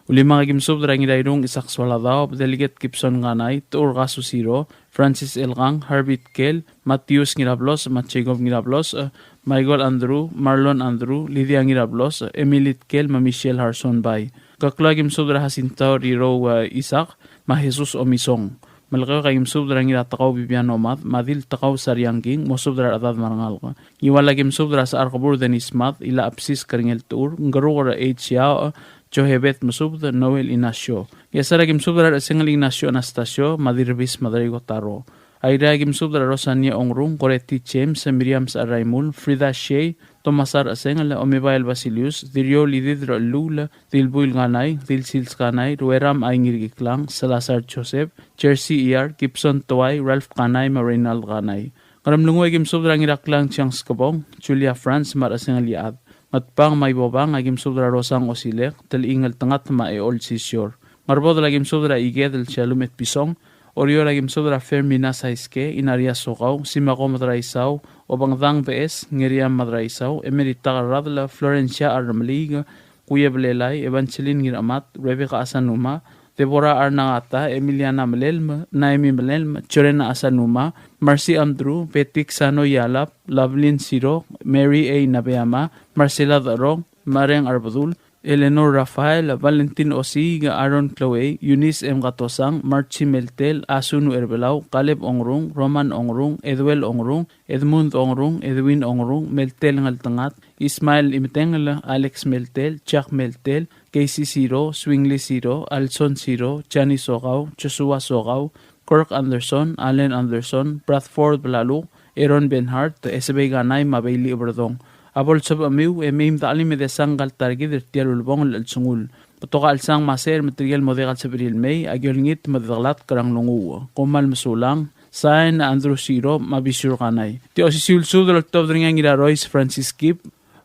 Ulima gim subdra ngi dairung isak swaladaw Delegate Gibson Ganay Tur Gasusiro Francis Elgang Harbit Kel Matius Ngirablos Machegov Ngirablos Michael Andrew, Marlon Andrew, Lydia Ngirablos, Emilit Kel, Michelle Harson Bay. Kaklagim subdra hasintaw riro Isaac, ma Jesus Omisong. Malakaw kagim subdra ngiratakaw Bibian Omad, madil takaw Saryangking, mo subdra atad marangal. Iwalagim subdra sa Arkabur Denis Math, ila apsis karingel tour, ngarugara H. Johebet masubda Noel Inasyo. Yasaragim subdra singal Inasyo Anastasio, madirbis Madrigo Taro. Airagim subdra Rosania Ongrung, Coretti James, Miriam Saraimul, Frida Shea, Tomasar Asengal, Omebael Basilius, Dirio Lididra Lula, Dilbuil Ganay, Dilsils Ganay, Rueram Aingirgiklang, Salazar Joseph, Jersey ER, Gibson Toay, Ralph Ganay, Marinal Ganay. Karamlungo agim subdra ngiraklang Chiang Skabong, Julia France, Marasengal Yaad. Matpang may bobang agim subdra Rosang Osilek, Talingal Tangat Maeol Sisyor. Marbod lagim subdra Igedel Shalom et Pisong, Orio lagim subdra Fermin Nasaiske, Inaria Sogaw, Simako Madraisaw, Obangdang BS, Ngiriam Madraisaw, Emerita Radla, Florencia Armaliga, Kuya Blelay, Evangeline Ngiramat, Rebecca Asanuma, Deborah Arnangata, Emiliana Malelma, Naomi Malelma, Chorena Asanuma, Marcy Andrew, Petik Sano Yalap, Lovelyn Siro, Mary A. Nabeama, Marcela Darong, Mareng Arbadul, Eleanor Rafael, Valentin Osiga, Aaron Chloe, Eunice M. Gatosang, Marchi Meltel, Asunu Erbelao, Caleb Ongrung, Roman Ongrung, Edwel Ongrung, Edmund Ongrung, Edwin Ongrung, Meltel Ngaltangat, Ismail Imtengel, Alex Meltel, Chuck Meltel, Casey Siro, Swingley Siro, Alson Siro, Chani Sogaw, Joshua Sogaw, Kirk Anderson, Allen Anderson, Bradford Blaluk, Aaron Benhart, SB Ganay, Mabayli Obradong. Abol sab amiw meim talim de sangal targid tialul bong al sungul patoka al sang maser material modegal sabril may agyolngit madaglat karang lungu komal masulang sain Andrew Siro mabisur kanay ti osisul sudol top dringang ira Royce Francis Kip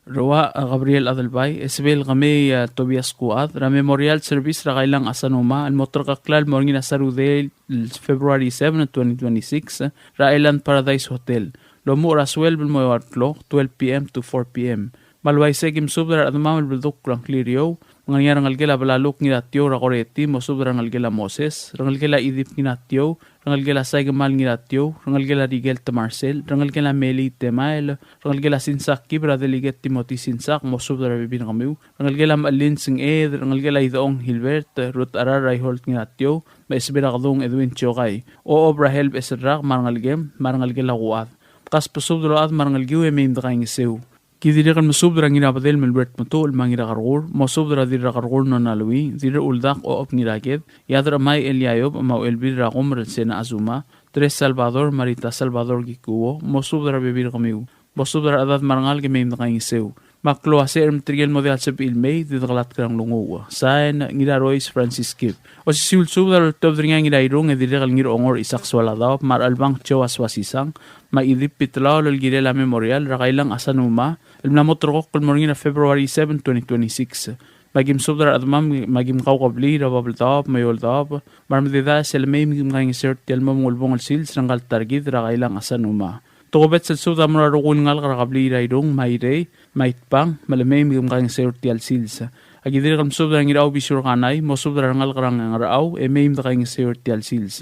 Roa Gabriel Adalbay Esbel Gamay Tobias Kuad ra memorial service ra kailang Asanuma al motor kaklal morning Sarudel February 7, 2026 ra Island Paradise Hotel Lomo raswel bilmoyartlo 12 p.m. to 4 p.m. Malway segim subdra admamel bilduk lang klirio Nganyar ngalgela balaluk ngiratyo rakoreti mosub rangalgela Moses, rangalgela idip ngiratyo, rangalgela saygamal ngiratyo, rangalgela rigel te Marcel, rangalgela Meli Temael, rangalgela sinsak kibra deliget Timothy sinsak mosub rabibin kamiu, rangalgela malin sing ed, rangalgela idong Hilbert, Ruth araray holt ngiratyo, maisbira kadung Edwin Chogay, o obrahel besrak marangalgem, marangalgela guad. Kas pasub droad marangalgiu emim dakaing seu. Kidirikan masub dra ngira badel melbert matol mangira kargur masub dra dira kargur non alwi dira uldak o op ngiraked yadra mai eliayob ma elbir ra umr sena azuma tres Salvador Marita Salvador gikuo masub dra bebir kamiu masub dra adat marangal ke mem dakaing seu maklo aser mtriel model sep ilmei didgalat krang lungo saen ngira Royce Francis Kip o si sulsub dra tob dringa ngira irong edira ngir ongor isak swalada mar albang chowas wasisang ma idip pitlaw lol girela memorial rakailang asanuma المنامات رقق المرينا February 7, 2026 magim subdar admam magim qawqabli rababldab mayolldab marmdida selmay magim ngangsert telmam ngulbong sils rangal targid ragailang asanuma togobet selsubda mararugul ngal ragabli raidong mayre maitpang malamay magim ngangsert tel sils agidir kam subdar ngiraw bisur kanay mosubdar ngal rang ngaraw emay ngangsert tel sils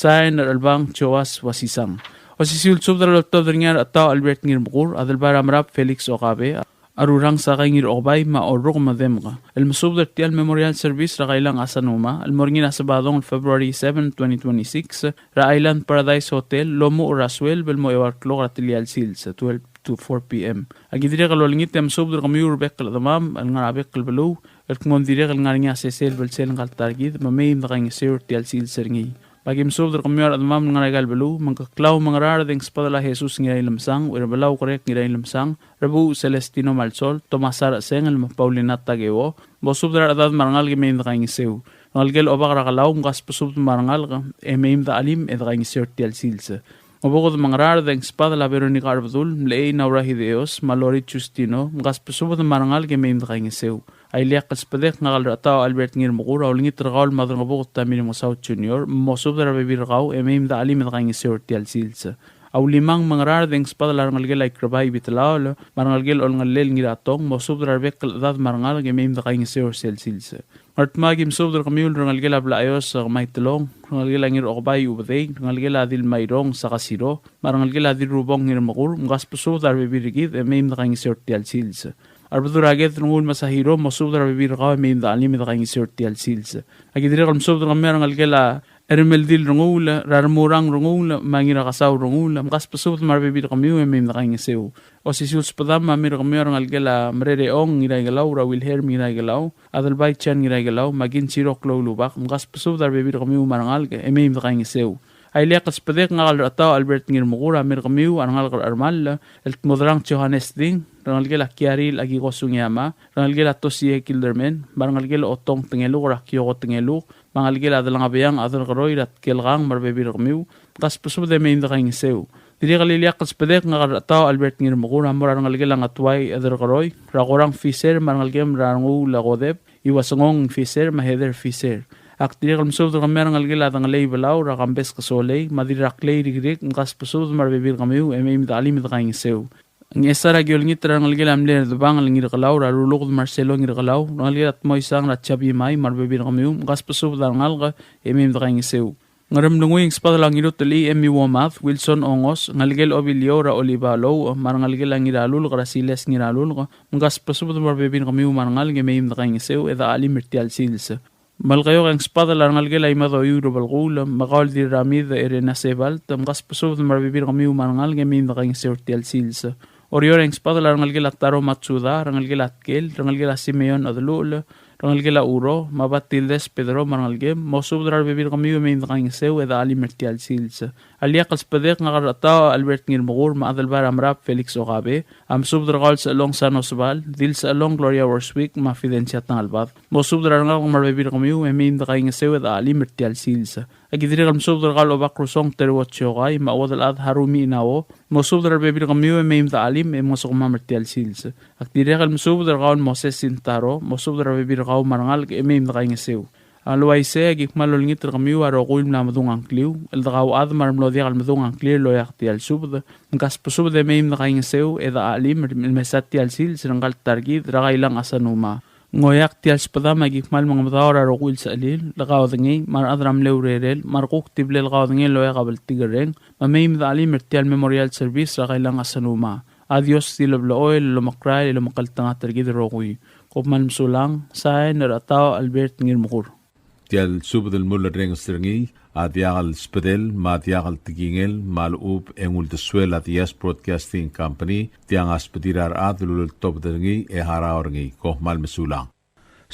sain albang chowas wasisang o si sulsub dara laptop dringar atta Albert ngir mukur adal baramrap Felix Okabe arurang sa ngir obay ma orok mademga el masub dar tial memorial service rakailang asanuma al morngina sabadong February 7, 2026 ra Island Paradise Hotel Lomo Oraswell belmo ewarklo ratilial sils 12 to 4 p.m. agidire kalolingit tem sub dar kamiur bekal damam al ngarabek kalbelu el kmondire kal ngarnya sesel belsel ngal targid mamay mdakang sir tial sils sergi Bagim subdar kamiyar admam ngaragal belu mangkaklaw mangarar ding spadala Jesus ngiray lamsang wirabalaw korek ngiray lamsang Rabu Celestino Malsol Tomasar Seng al Paulina Tagewo bosubdar adad marangal gimeim da kaing seu ngalgel obak rakalaw ngas pasub marangal ka emeim da alim ed kaing seu tial silsa Obogod mangarar ding spadala Veronica Arbadul mlei nawra hideos malori Justino ngas pasub marangal gimeim da kaing seu Ailiak kaspadek ngal rataw Albert ngir mukur awlingit ragaw madang abog tamin mo South Junior mosub dara bebir ragaw emim da alim da kaing sir tial silsa awlimang mangarar deng spadala ngalgel ay krabay bitlaw marangalgel ol ngalel ngira atong mosub dara bekal dad marangal emim da kaing sir silsa Martmagim sub dara kamiul ngalgel abla ayos may telong ngalgel ngir okbay ubday ngalgel adil mayrong sa kasiro marangalgel adil rubong ngir mukur ngas pasub dara bebir gid emim da kaing sir tial silsa Arbadur aget ngul masahiro mosubdar bibir qaw min da alim da kaing sirti al sils agidire qal mosubdar qamer ngalgela ermel dil ngul rarmurang ngul mangira qasaw ngul mqas pasubd mar bibir qamiu min da kaing seu osisul spadam mamir qamer ngalgela mrere ong ngira gelaw rawil her ngira gelaw adal bay chan ngira gelaw magin sirok lowlubak mqas pasubdar bibir qamiu marangal emim da kaing seu Ailiak kaspadek ngal rataw Albert ngir mugura mir qamiu angal armal el modrang Johannes ding rangalgel akiaril agi kosungyama rangalgel atosie kildermen barangalgel otong tengelu rakyo tengelu bangalgel adalang abayang adal qaroy rat kelgang marbebir qamiu kaspusub de meim da kaing seu diri qaliliak kaspadek ngal rataw Albert ngir mugura rangalgel ang atway adal qaroy raqorang fiser marangalgem rangu lagodeb iwasongong fiser maheder fiser Aktir kalm subd kamer ngalgel adang lay belaw rakambes kasolay madiraklay rigrik ngas pasubd marbebir kamiu emim da alim da kaing seu ngesara gyol ngitra ngalgel amler dubang ngir kalaw raruluk Marcelo ngir kalaw ngalgel at moisang ratchabi mai marbebir kamiu ngas pasubd ngalga emim da kaing seu ngaram nunguing spadlang irot li emi womath Wilson Ongos ngalgel obilio ra olivalo marangalgel ngiralul grasiles ngiralul ngas pasubd marbebir kamiu marangal emim da kaing seu eda alim irtial sils Malgayo ang spadala ngalgel ay mado euro balgul maqal di ramid erena sebal tam gas pasub marbibir kami umangal gemin da kaing sertial sils orior ang spadala ngalgel ataro matsuda ngalgel atkel ngalgel Simeon adlul ngalgel uro mabatildes Pedro mangalgem mosub drar bibir kami gemin da kaing seu eda ali mertial sils aliak spadek ngarata Albert ngir mugur ma adal baramrap Felix Okabe am sub drar sa long sanosbal dil sa long Gloria Worswick ma fidencia tangalbat mosub drar ngal marbibir kami emim da kaing seu eda ali mertial sils agidire kam sub drar gal obak rusong terwotchogay ma wadal ad harumi inawo mosub drar bibir kami emim da alim mosok ma mertial sils agidire kam sub drar gal Moses Sintaro mosub drar bibir gal marangal emim da kaing seu Aluaise gik malolngit kamiu arogul mlamadung angkliu el dagaw ad marmlodi al madung angklir lo yakti al subd ngas pusub de meim da kaing seu eda alim mesati al sil siranggal targid ragailang asanuma ngoyak tial spada magikmal mga matawar arokul sa alil laqawdngi mar adram leurerel marquk tible laqawdngi loya qabal tigareng mamay midali mertial memorial service ra kailang asanuma adios tilablo oil lumakray lumakaltanga tergid rokuy kopman sulang say narataw Albert ngirmukur tial subdel mulla reng stringi adiagal spedel madiagal tigingel malub engul de suela dias broadcasting company tiang aspedirar adlul top dengi e haraorngi ko mal mesulang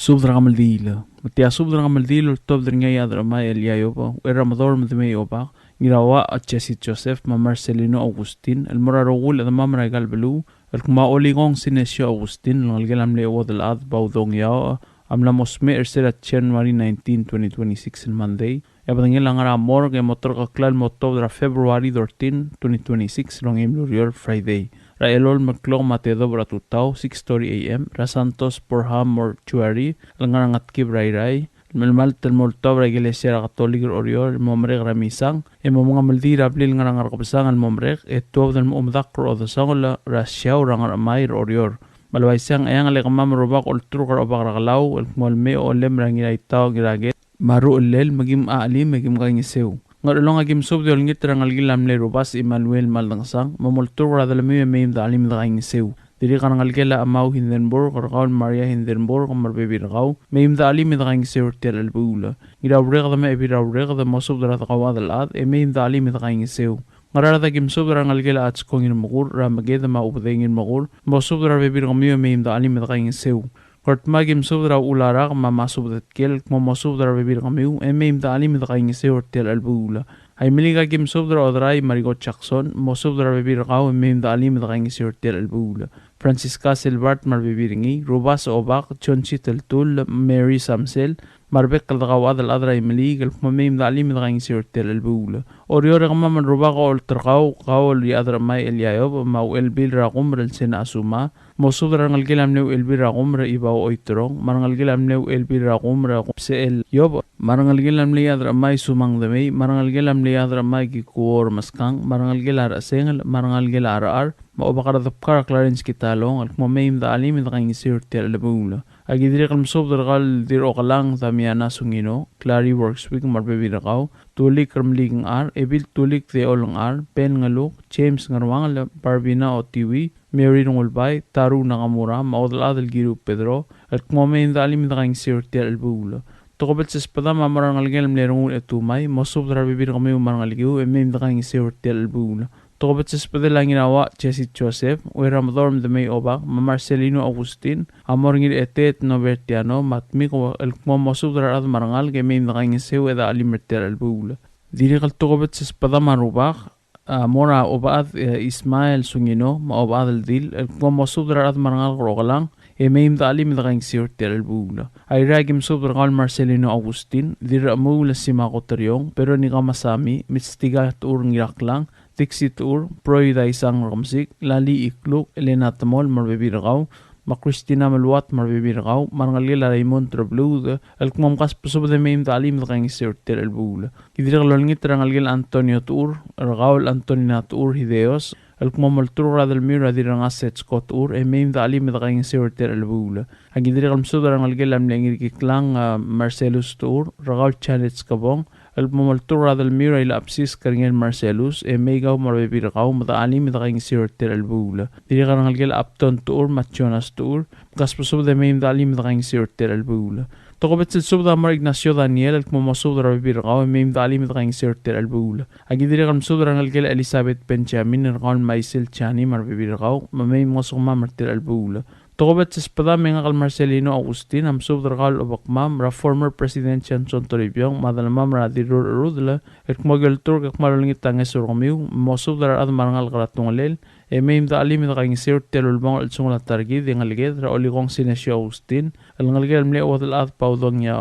subdra gamal dilo matia subdra gamal dilo top dengi adra mai eliayoba era mador mdme yoba ngirawa Jesse Joseph ma Marcelino Agustin el morarogul da mamra galbelu el kuma oligong sinesio Agustin ngalgelam le odel ad baudong yao Hablamos de January 19, 2026 el Monday. Abadangin lang ara amor que motor kaklal motor dra February 13, 2026 long Emlurior Friday. Ra elol maklong matedo bra tutao 6:30 AM. Ra Santos Porham Mortuary langarangat kibray-ray. Melmal tel moltobra iglesia católica orior momreg ramisang e momonga meldira abril ngarangar kapsang al momreg e tuaw del momdakro o sangola ra siaw rangar amair orior. Malwaisang ayang alekama marubak ultru karobak rakalaw el molme o lemrang itaw giraget maru ulel magim aali magim kangisew ngarulong agim sub de ngit rangal gilam le rubas Emmanuel maldangsang mamultru radalmi meim dalim kangisew diri kanangal gela amaw Hindenburg karkaw Maria Hindenburg marbebirgaw meim dalim kangisew tel albula irabreg da me birabreg da mosub da taqawad alad e meim dalim kangisew Ngarada gim subra ngalgela ats kongin magur ra mageda ma ubdengin magur mo subra bebir gamiyo meim da alim da kain seu kort magim subra ulara ma masubdat kel mo subra bebir gamiyo e meim da alim da kain seu tel albula ay miliga gim subra odrai marigot Jackson mo subra bebir gaw meim da alim da kain seu tel albula Francisca Silbert mar bebiringi Rubas Obak Chonchi Teltul Mary Samsel marbek kalgawad al-adra imlig al-mamim da alim da kain seu tel albula Orior gama man rubaga ol terqaw qawl yadra mai elyayob ma el bil raqum rel sena asuma mosudra ngal gelam new el bil raqum ra ibaw oitrong marangal gelam new el bil raqum ra sel yob marangal gelam li yadra mai sumang demi marangal gelam li yadra mai ki kuor maskang marangal gelar sengel marangal gelar ar ma obakara dapkar clarence kitalong al mamim da alim da kain seu tel albula agidri qalm subdar gal dir oqlang damiana sungino clary works week marbebiraqaw tulik ramling ar ebil tulik de olong ar pen ngaluk James ngarwang barbina o tiwi Mary ngulbay taru nakamura maudal adal giru Pedro at kumamin da alim da kain sirti albula tokobet sa espada mamarang algelm lerong etumay mosub da rabibir kami umarang algiu emim da kain sirti albula tokobet sa espada lang ginawa Jesse Joseph uera madorm da may obak Marcelino Agustin amor ngir etet nobertiano matmik el kumamosub da rad marangal gemim da kain siu eda alim erti albula diri kal tokobet sa espada marubak mora obad Ismael sungino ma obad el dil el kumamosub da rad marangal rogalang meim da alim da kain siu erti albula ay ragim sub da Marcelino Agustin dir amula sima koteryong pero ni kamasami mitstiga tur ngirak lang Tixitur, Proida isang ramsik, Lali ikluk, Elena Tamol, marbebirgaw, ma Christina Maluat, marbebirgaw, Marangalila Raymond Trabluda, el kumamkas pasub de meim da alim da kain sirter albula. Kidirag lolngit rangalgil Antonio Tur, Ragaul Antonina Tur Hideos, el kumamaltur radal mira dirang assets Scott Ur, meim da alim da kain sirter albula. Agidirag almsud rangalgil amlengir kiklang Marcelus Tur, Ragaul Chanets Kabong, el mamaltur radal mira ila apsis karingel Marcelus meigaw marbebirgaw mada alim da kain sirter albula diri karangalgel Upton Tour Machonas Tour gaspusub de meim da alim da kain sirter albula tokobet sub da Mar Ignacio Daniel el kumamasub da rabibirgaw meim da alim da kain sirter albula agi diri karamsub da rangalgel Elizabeth Benjamin ergaw Maisel Chani marbebirgaw meim masugma martir albula tokobet espada mengal Marcelino Agustin am subdragal obakmam ra former president Chanson Toribiyong madalamam ra dirur rudla ekmogel tur kakmalungit tanges romiu mosubdar ad marangal karatungalel meim da alim da kain sir telulbong el sungla targi dingalged ra oligong sinesio Agustin alngalgel mle odal ad paudong ya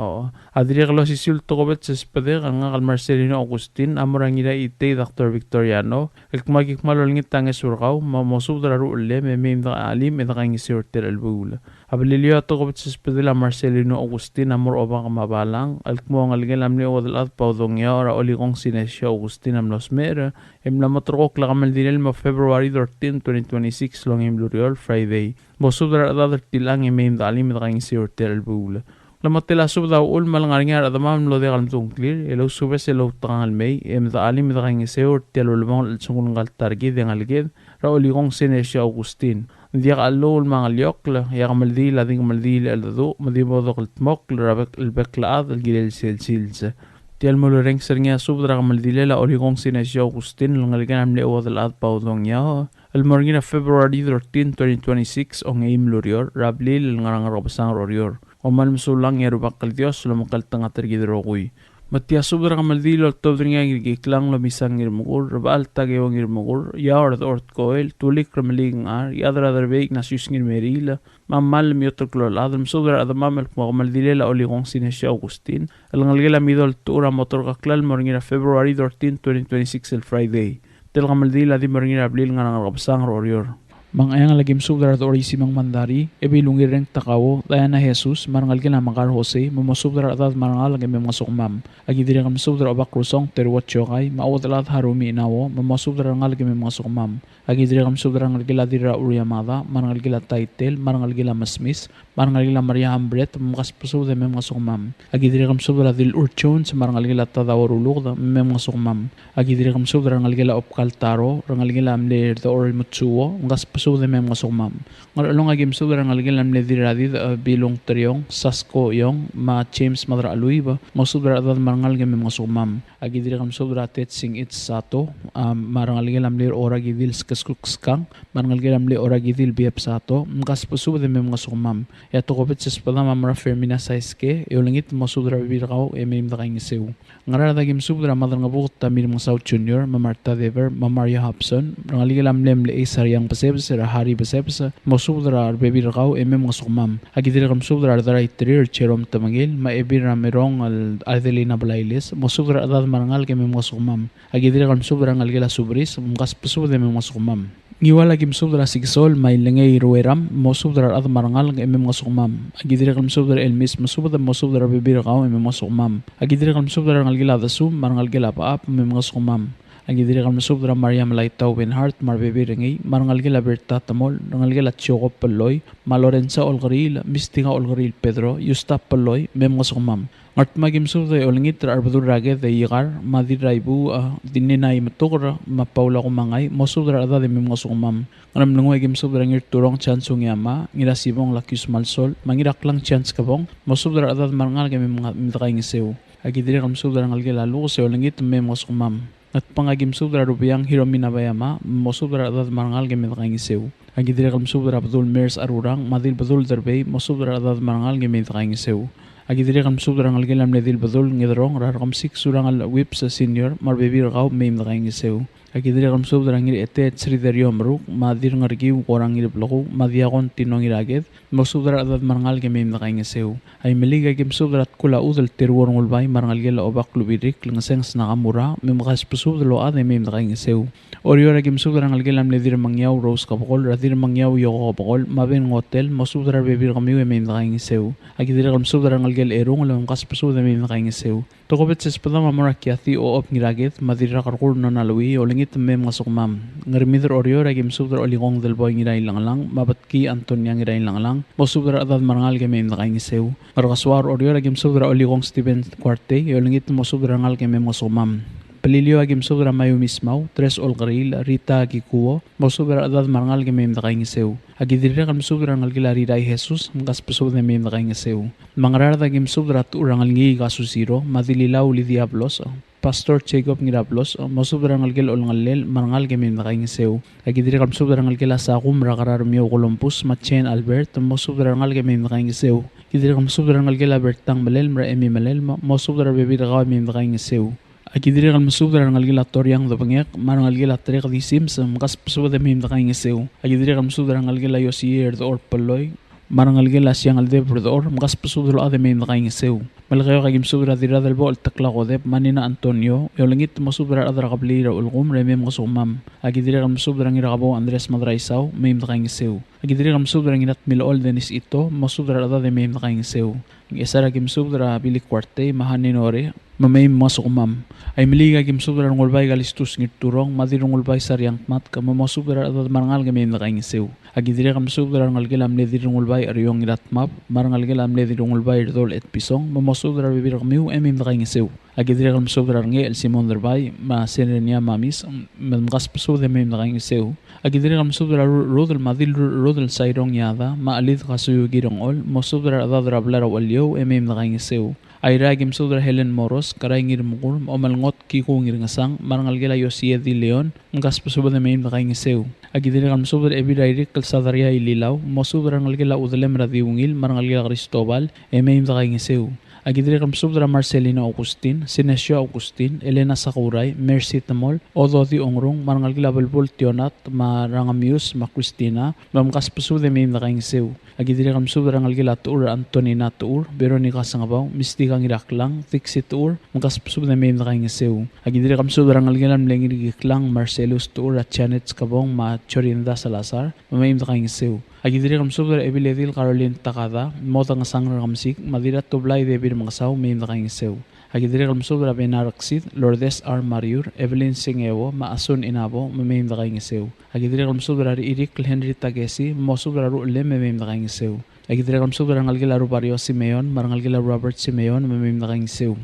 adriaglo sisul tokobet espada ngal Marcelino Agustin amorangira ite Dr. Victoriano ekmagik malungit tanges urgaw mosubdar rulle meim da alim da kain sir albula Abililio ato ko sa Pedila Marcelino Agustin amor obang kamabalang alkmo ang algelam ni odalat paudongya ora oligong sinesyo Agustin amlos mera emla matrok la kamaldinel ma February 13, 2026 long imluriol Friday bosudra adar tilang emaim dalim daging si hotel bula lamatela subda ul malangarngar adamam lo de galmtung clear elo subes elo tangal may em dalim daging si hotel ulbong sungun gal targi de alged ra oligong sinesyo Agustin Dia kalul mga liokla, ya kamaldi la ding kamaldi la aldo, madibodok altmok, rabek albeklaad, algilel silsilsa. Tial mulureng sernya subdra kamaldi la oligong sinesyo Agustin, langalgan amli uwad alad paudong niya. Almorgina February 13, 2026, ong aim lurior, rabli langarang rabasang rorior. Omal masulang ya rubak kaldios, lumakal tanga tergidrokoy. Matia subra kamaldilo tobdringa giklang lo misang irmugur rabal tagewang irmugur yaor ort koel tulik ramaling ar yadra darbeik nasus ngir merila mamal miotor klol adam subra adamam kamaldile la oligong sinesyo Agustin alngalgela midol tura motor kaklal morngira February 13, 2026 el Friday tel kamaldila di morngira abril nga ngabsang rorior Mang ayang lagim subdara at orisi mang mandari, ebi lungireng takawo, daya na Jesus, marangal gina makar Jose, mamasubdara at marangal lagim mga sukmam. Agi diri kam subdara obak krusong, terwat syokay, maawat alat harumi inawo, mamasubdara ngal lagim mga sukmam. Agi diri kam subdara ngal gila dira uriyamada, marangal gila title, marangal gila masmis, marangal gila Maria Hambret, makas pasubda mga sukmam. Agi diri kam subdara dil urchon, marangal gila tadawarulog, mga sukmam. Agi diri kam subdara ngal gila opkaltaro, rangal gila amlir da oral mutsuwo, makas pasubda mga sukmam. Ngal along agim subdara ngal gila amlir diradid, bilong triong, sasko yong, ma James madra aluiba, masubdara adad marangal gila mga sukmam. Agi diri kam subdara tetsing it sato, marangal gila amlir ora gidil skskang, marangal gila amlir ora gidil biap sato, makas pasubda mga sukmam. Yato kopit sa espada mamra Fermin sa iske, eulangit masubdra bibirakaw emim da kaing sew. Ngara dagim subdra madar nga bukot tamir mga South Junior, mamarta Dever, mamaria Hobson, rangaligam lemle isariang pasebs, rahari pasebs, masubdra bibirakaw emim mga sukmam. Agidirikam subdra daray tirir cherom tamagil, maebira merong al adelina balailis, masubdra adad marangal kemim mga sukmam. Agidirikam subdra ngalgila subris, mkas pasubda emim mga sukmam. Ngiwala gim subdra sigsol may lengay rueram mo subdra at marangal ng mga sukmam. Agidiri kalm subdra elmis masubda mo subdra bibirakaw mga sukmam. Agidiri kalm subdra ngalgila dasum marangal gila paap mga sukmam. Agidiri kalm subdra Mariam Laitaw Winhart marbibirangay marangal gila Berta Tamol rangal gila Choco Paloy Malorenza Olgaril Mistinga Olgaril Pedro Yusta Paloy mga sukmam. Ngart magim subda olingit arbadur rage de yigar madiraibu dininay matukra mapaula kumangay mosubdra ada de mga sukmam. Nganam nungay gim subdra ngir turong chansung yama ngira sibong lakyus malsol mangirak lang chance kabong mosubdra ada marangal kami mga mitakaing sew. Agidiri kam subdra ngalge lalu se olingit mga sukmam. At pangagim subdra rubiyang hiromina bayama mosubdra ada marangal kami mitakaing sew. Agidiri kam subdra badul mers arurang madil badul derbay mosubdra ada marangal kami mitakaing sew. Agidiri kam subdra ngalgelam ledil badul ngidrong rarakam sik surang al whip sa senior marbibir kaw maim nakaing sew. Agidiri kam subdra ngir etet sriderio maruk madir ngargiw korang ngir bloko madiakon tinong iraged masubdra adad marangal ke maim nakaing sew. Ay meliga kim subdra at kula udal tirworong ulbay marangal gela obak lubirik langasengs nakamura mimakas pasubdra lo ade maim nakaing sew. Oriora kim subdra ngalgelam ledir mangyaw rose kapakol radir mangyaw yoko kapakol mabin hotel masubdra bibir kamiw maim nakaing sew. Agidiri kam subdra ngalgel erong lam kas pasubdra maim nakaing sew. Tokobet sa espada mamara kiati o op ngiragit madira karkur na nalawi o lingit mem nga sukmam. Ngarimider oryo ragim subdra oligong dalboy ngiray lang mabatki Antonia ngiray lang mo subdra adad marangal ke mem nakaing sew. Markaswar oryo ragim subdra oligong Stephen Quarte o lingit mo subdra ngal ke mem nga sukmam. Pelilio agim subdra mayo mismaw, tres olgaril, Rita Kikuo, mo subdra adad marangal ke mem nakaing sew. Agidiri kam subdra ngal gila riday Jesus, mkas pasubda mem nakaing sew. Mangarada agim subdra at urangal ngi kasusiro, madililaw li diablos, Pastor Jacob Ngirablos, masubdra ngal gil olngalel, marangal ke mem nakaing sew. Agidiri kam subdra ngal gila sakum rakararmio Columbus, Machen Albert, masubdra ngal ke mem nakaing sew. Agidiri kam subdra ngal gila Bertang Malel, mra emi Malel, masubdra bebir kaw mem nakaing sew. Agidiri kan masubdra ngal gila toryang do bangyak marangal gila trek di sims mkas pasubda mem nakaing sew. Agidiri kan masubdra ngal gila Yosier do or Paloy marangal gila siyang alde brodor mkas pasubdra ade mem nakaing sew. Malakayo kagim subdra dira dalbo al takla kodep manina Antonio yolangit masubdra adra kablira ulgum remem kasumam. Agidiri kan masubdra ngira kabo Andres Madraisaw mem nakaing sew. Agidiri kam subdra nginat milol denis ito, masubdra ada de mem nakaing sew. Isara kim subdra bili kwarte mahaninore, mamay masuk mam. Ay miliga kim subdra ngulbay galistus ngirturong, madirong ngulbay saryang mat, kamamasubdra ada marangal gamem nakaing sew. Agidiri kam subdra ngalgelam ledirong ngulbay aryong ngirat map, marangalgelam ledirong ngulbay rdol et pisong, mamasubdra bibir kamiu emem nakaing sew. Agidiri kam subdra nge el Simon derbay, ma senrenia mamis, mamgas pasu de mem nakaing sew. Agidiri kam subdra rodel madil rodel sayrong yada, ma alid kasuyo girong ol, masubdra ada drablara walyo emem nakaing sew. Ayra kim subdra Helen Moros, karay ngir mukur, o malngot kiko ngir ngasang, marangalgela Yosie di Leon, ngas pasubad na mayim nakaing sew. Agidiri kam subdra ebirayrik kalsadaria ililaw, masubdra ngalgela udalem radiungil, marangalgela Cristobal, mayim nakaing sew. Agidiri kam subdra Marcelina Augustin, Sinesio Augustin, Elena Sakuray, Mercy Tamol, Ododi Ongrong, marangalgela Balbol Tionat, marangamius, ma Cristina, mamkas pasubad na mayim nakaing sew. Agidiri kam subdra ngalgela Tuur Antonina Tuur, Veronica Sangabaw, Mistika Iraklang, Tixi Tuur, magkas pasubad na mayim nakaing sew. Agidiri kam subdra ngalgelam lengirigiklang, Marcelus Tuur at Janet Kabong, ma Chorinda Salazar, mamayim nakaing sew. Agidiri kam subdra Ebiledil Caroline Takada, motang sangra kamsik, madira tublay debir magasaw, mayim nakaing sew. Agidiri kam subdra Benaraksid, Lourdes R. Mariur, Evelyn Singewo, Maasun Inabo, mayim nakaing sew. Agidiri kam subdra Irik Henry Tagesi, mosubdra Ru'le, mayim nakaing sew. Agidiri kam subdra ngalgela Rubario Simeon, marangalgela Robert Simeon, mayim nakaing sew.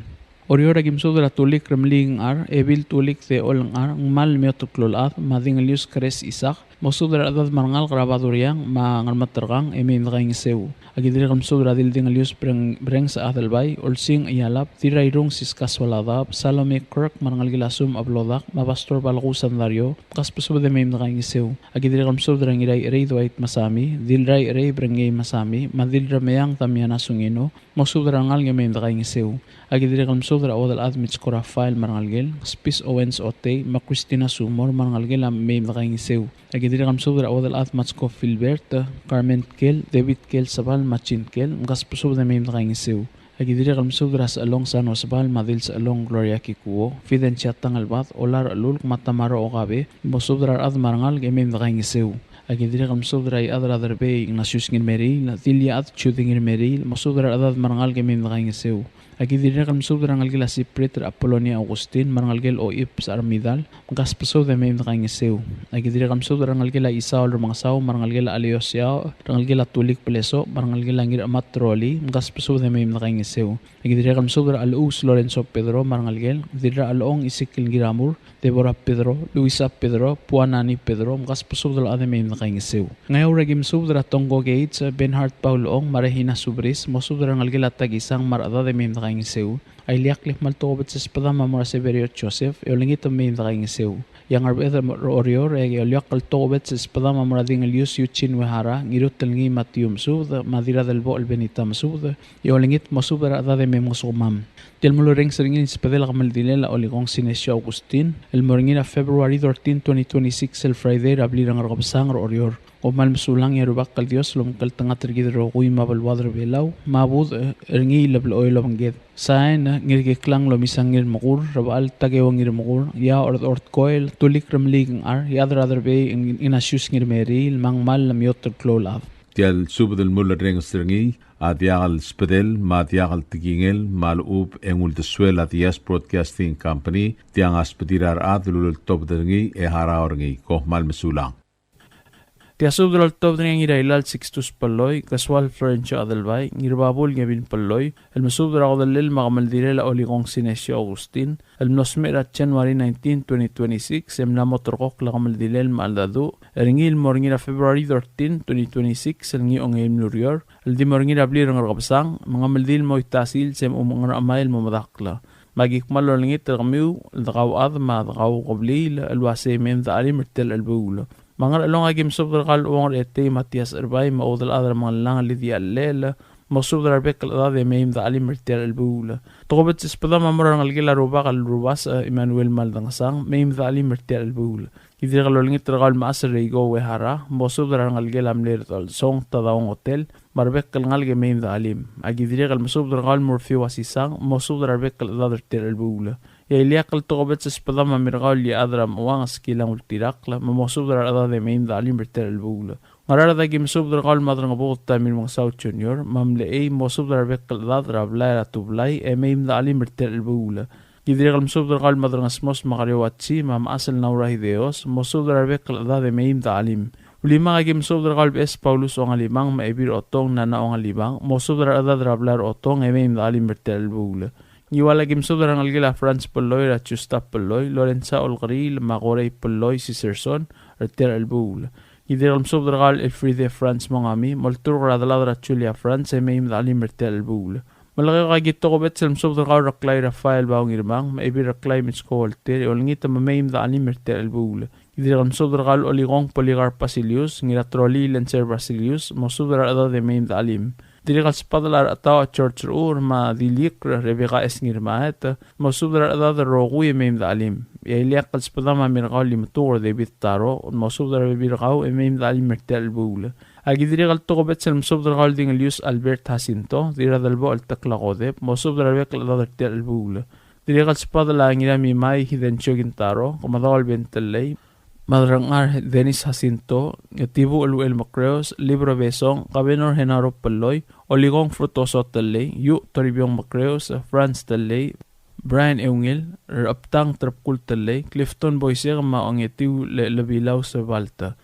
Orior agim subdra tulik remling ar, ebil tulik the olang ar, mal meotuklolat, madingalius kres isak, mosubdra adad marangal grabaduriang, ma ngalmatergang, mayim nakaing sew. Agidiri kam subdra dildingalius breng sa adalbay, olsing iyalap, tirayrong siskaswaladap, Salome Kirk, marangalgela sum ablodak, mapastor balakusan dario, kaspasubad na mayim nakaing sew. Agidiri kam subdra ngiray eray duait masami, dilray eray brengay masami, madilra mayang tamyana sungino, mosubdra ngal nga mayim nakaing sew. Agidiri kam subdra odal admits kora file marangalgel, Spis Owens Ote, ma Cristina Sumor, marangalgel am mayim nakaing sew. Agidiri kam subdra odal admats ko Filbert, Carmen Kel, David Kel Sabal, Machin Kel, mkaspasubad na mayim nakaing sew. Agidiri kam subdra sa along San Osbal, madil sa along Gloria Kikuo, Fidenciat Tangalbat, Olar Alul, Matamaro Okabe, mosubdra ad marangal nga mayim nakaing sew. Agidiri kam subdra ay adra darbe Ignatius ngir Meril, Tilya at Chuding ngir Meril, mosubdra adad marangal nga mayim nakaing sew. Agidiri kam subdra ngalgela si Peter Apollonia Augustin, marangalgel o ip sa Armidal, magkaspaso da mayim nakaing sew. Agidiri kam subdra ngalgela Isaw Lumangasaw, marangalgela Aliosyaw, marangalgela Tulik Peleso, marangalgela ngir Amat Troli, magkaspaso da mayim nakaing sew. Agidiri kam subdra Alus Lorenzo Pedro, marangalgel, didra Along Isikil Giramur, Deborah Pedro, Luisa Pedro, Puanani Pedro, magkaspaso da ade mayim nakaing sew. Ngayon ragim subdra Tongo Gates, Benhart Pauloong, Marehina Subris, mosubdra ngalgela Tagisang marada da mayim nakaing sew. Ay liaklih maltobet sa espada mamora Severio Joseph, eolingit ang mayim nakaing sew. Yang arbeta orior, ay liak kaltobet sa espada mamora Dingalius Yuchin Wehara, ngirut talngi Matium Sud, madira del bo albenitam Sud, eolingit mosubdra ada de mayim musumam. Del mulureng seringin espadela kamaldile la oligong Sinesio Augustin, el moringina February 13, 2026, el Friday, rablirang argabsang orior. O malmasulang yarubak kal Dios lumkal tanga tergidro kuy mabalwadr belaw mabud ringi lablo oy lobangged sain ngirgiklang lomisangir mukur rabal tagewangir mukur ya ort koil tulik ramlig ar yadradar be inasyus ngir meri mangmal lamyotr klolav tial subdel muller reng stringi adiagal spedel madiagal tigingel malub engul de suela dias broadcasting company tiang aspedirar adlul top dengi e haraorngi ko malmasulang. Tia subdral top ng irailal 6 paloy, kaswal Florencio Adelbay, ngirbabul ngabin paloy, el masubdra ko dalil makamaldire la oligong Sinesio Augustin, el mnosmer at January 19, 2026, em la motorkok la kamaldile el maaldadu, el ngil morngira February 13, 2026, el ngiong el mlurior, el di morngira blir ng rakabsang, mga maldil mo itasil sem umangar amail mo madakla. Magikmal o langit el kamiw, el dakaw adma, dakaw kablil, el wase mem da alimertel el buulo. Mga along agim subdra kal uang ete Matias Erbay maudal adra mga lang lidi allela masubdra arbek al adade mayim da alim mertel albula tokobet espada mamura ngalgila ruba kal rubas Emmanuel Maldangasang mayim da alim mertel albula kidir kalolingit tragal maasar reigo wehara masubdra ngalgila amlertal song tadaong hotel marbek kal ngalge mayim da alim agidir kal masubdra kal murfi wasisang masubdra arbek kal adade ter albula Yailiakal tokobet sa spadama mirakaw li adram uwang skilang ultirakla mamosubdar ada de maim dalim bertel bula. Ngarara da gim subdar kal madrang abot tamil mga South Junior mamle ay mosubdar bekal dadra blayra tublay e maim dalim bertel bula. Gidri kal mosubdar kal madrang asmos makariwatsi mam asal naura hideos mosubdar bekal ada de maim dalim. Ulima kagim subdar kal es Paulus o ngalimang maibir otong nana o ngalimang mosubdar ada drablar otong e maim dalim bertel bula. Iwala gim subdar ang algila Franz Peloy at Justa Peloy, Lorenza Olgril, Makorey Peloy, si Serson, Reter Albul. Idir ang subdar kal Elfride Franz Mongami, Moltur Radladra Julia Franz, e maim dalim Reter Albul. Malaki kagito ko bet sa subdar kal Raklay Rafael Baong Irmang, maibi Raklay Mitsko Walter, olngita mamaim dalim Reter Albul. Idir ang subdar kal Oligong Poligar Basilius, Ngiratroli Lancer Basilius, mosubdar ada de maim dalim. Diri kal spadlar ataw at church ur ma dilik Rebecca es ngirmaet mosubdar ada rogu emem dalim yailiak kal spadama mirqaw limtur de bittaro mosubdar birqaw emem dalim mertel bul agi diri kal tokobet sel mosubdar kal ding Luis Albert Jacinto dira dalbo al taklaqode mosubdar bekal ada tel bul diri kal spadla ngira mi mai hidencho gintaro komadawal bentellay Madrangar Dennis Jacinto, Tibu Uluel Macreos, Libro Besong, Cabenor Genaro Peloy, Oligong Frutoso Talay, Yu Toribiong Macreos, Franz Talay, Brian Eungil, Raptang Trapkul Talay, Clifton Boyser Maong Etiu Labilaw sa Balta.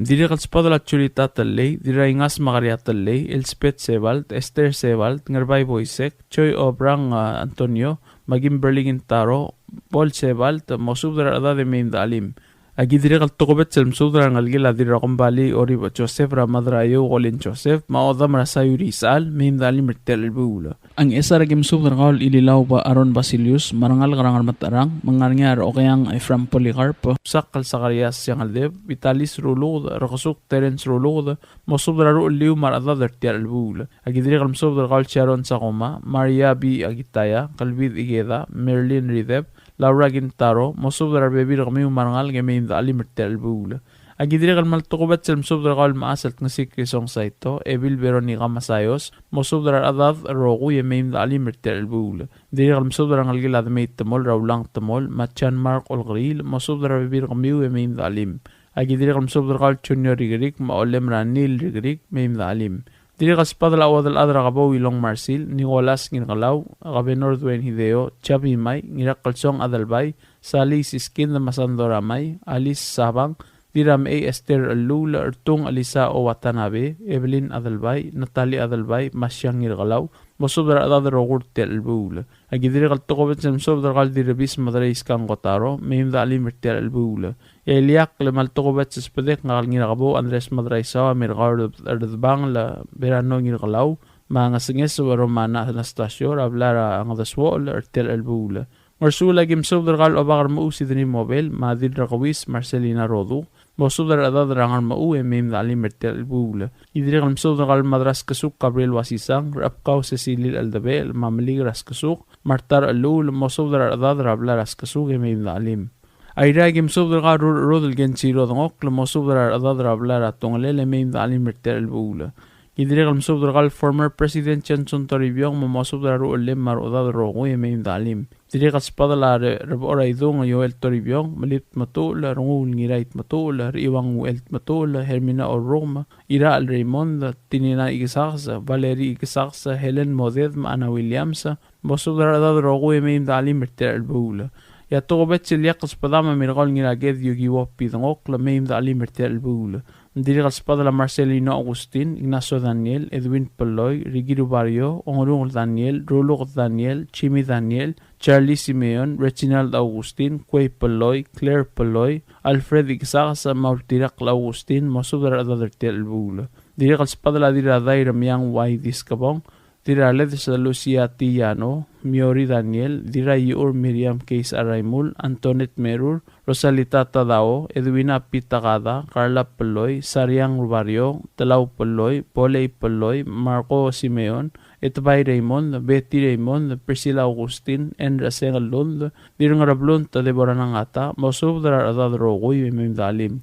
Diri kalspadala Chulita Talay, Dira Ingas Makaria Talay, Elspeth Sebalt, Esther Sebalt, Ngarbay Boysek, Choy Obrang Antonio, Maging Berlingin Taro, Paul Sebalt, Mosubdara Ada de Maim Dalim. Agidiri kal tokobet sel msudra ngalgila dira kombali ori Joseph Ramadrayo golin Joseph maoda marasayu risal mim dali mertel bula. Ang isa ragim msudra kal ililaw ba Aaron Basilius marangal karangal matarang mangarngar o kayang Ephraim Policarp sakal Zacarias yang aldeb Vitalis Rulod rakasuk Terence Rulod mosudra ru liu marada dertel bula. Agidiri kal msudra kal Sharon Sakoma Maria B Agitaya Kalvid Igeda Merlin Rideb Laura Gintaro, mosubdar bebir kami umarangal kami indali mertel bula. Agidiri kal maltukubat sel mosubdar kal maasalt ng sikrisong saito, Evil Veronica Masayos, mosubdar adad rogu yame indali mertel bula. Diri kal mosubdar ang algilad may temol, Raulang temol, Machan Mark Olgril, mosubdar bebir kami yame indalim. Agidiri kal mosubdar kal Junior Rigerik, maolem Ranil Rigerik, may indalim. Diri kaspadala awadal adra kabaw Ilong Marsil, Nicolas Ngirkalaw, Kabenor Dwayne Hideo, Chabi May, Ngirak Kalsong Adalbay, Sali Siskin na Masandoramay, Alice Sabang, Diram A. Esther Alula, Ertung Alisa O Watanabe, Evelyn Adalbay, Natalie Adalbay, Masyang Ngirkalaw, Mosubdara adadra rogur tel bula. Agidiri kaltukobet sa mosubdara kal diribis madrais kang kotaro, mayim dali mertel bula. Yailiak lemaltukobet sa spadek nga kalnginakabo Andres Madraisawa mirkar erdbang la berano ngirkalaw, mga singes wa Romana Anastasio, rablara ang daswol ertel bula. Marsula gim subdara kal obakar mausi dini mobil, madid rakawis Marcelina Rodu, mosubdar adad rangar mau mim dali mertel bula. Idiri kal mosubdar kal madras kasuk Gabriel Wasisang, Rapkaw Cecilil Aldabel, Mamalig ras kasuk, Martar Alul, mosubdar adad rabla ras kasuk mim dalim. Ayra gim subdar kal Rodel Gensiro dangok, mosubdar adad rabla ratongalele mim dali mertel bula. Idiri kal mosubdar kal former President Johnson Toribiyong, mosubdar ulim marudad rogo mim dalim. Diri kaspadala rebora idong Yoel Toribiyong, Malit Matula, Rungul Ngirait Matula, Iwang Uelt Matula, Hermina o Roma, Ira Al Raymond, Tinina Igisaksa, Valerie Igisaksa, Helen Moded, Ana Williamsa, Mosubdara dad rogo emaim dali merter albula. Yatokobet silya kaspadama mirgol ngiraged yugiwop pidangok la maim dali merter albula. Diri kaspadala Marcelino Agustin, Ignacio Daniel, Edwin Peloy, Rigido Barrio, Ongolong Daniel, Rulo Daniel, Chimi Daniel, Charlie Simeon, Reginald Augustin, Quay Peloy, Claire Peloy, Alfred Igsaksa, Mautirak Augustin, Mosubdara adadertel albula. Diri kaspadala dira daira miyang Y Discabong, Dira Led sa Lucia Tillano, Miori Daniel, Dira Iur Miriam Case Araymul, Antoinette Merur, Rosalita Tadao, Edwina Pitagada, Carla Peloy, Sariang Barrio, Talaw Peloy, Poley Peloy, Marco Simeon, Etbay Raymond, Betty Raymond, Priscilla Augustin, Endra Sengalund, Dirang Rablun, Tadebora Nangata, Mosub Dara Adad Rogoy, Mimdalim.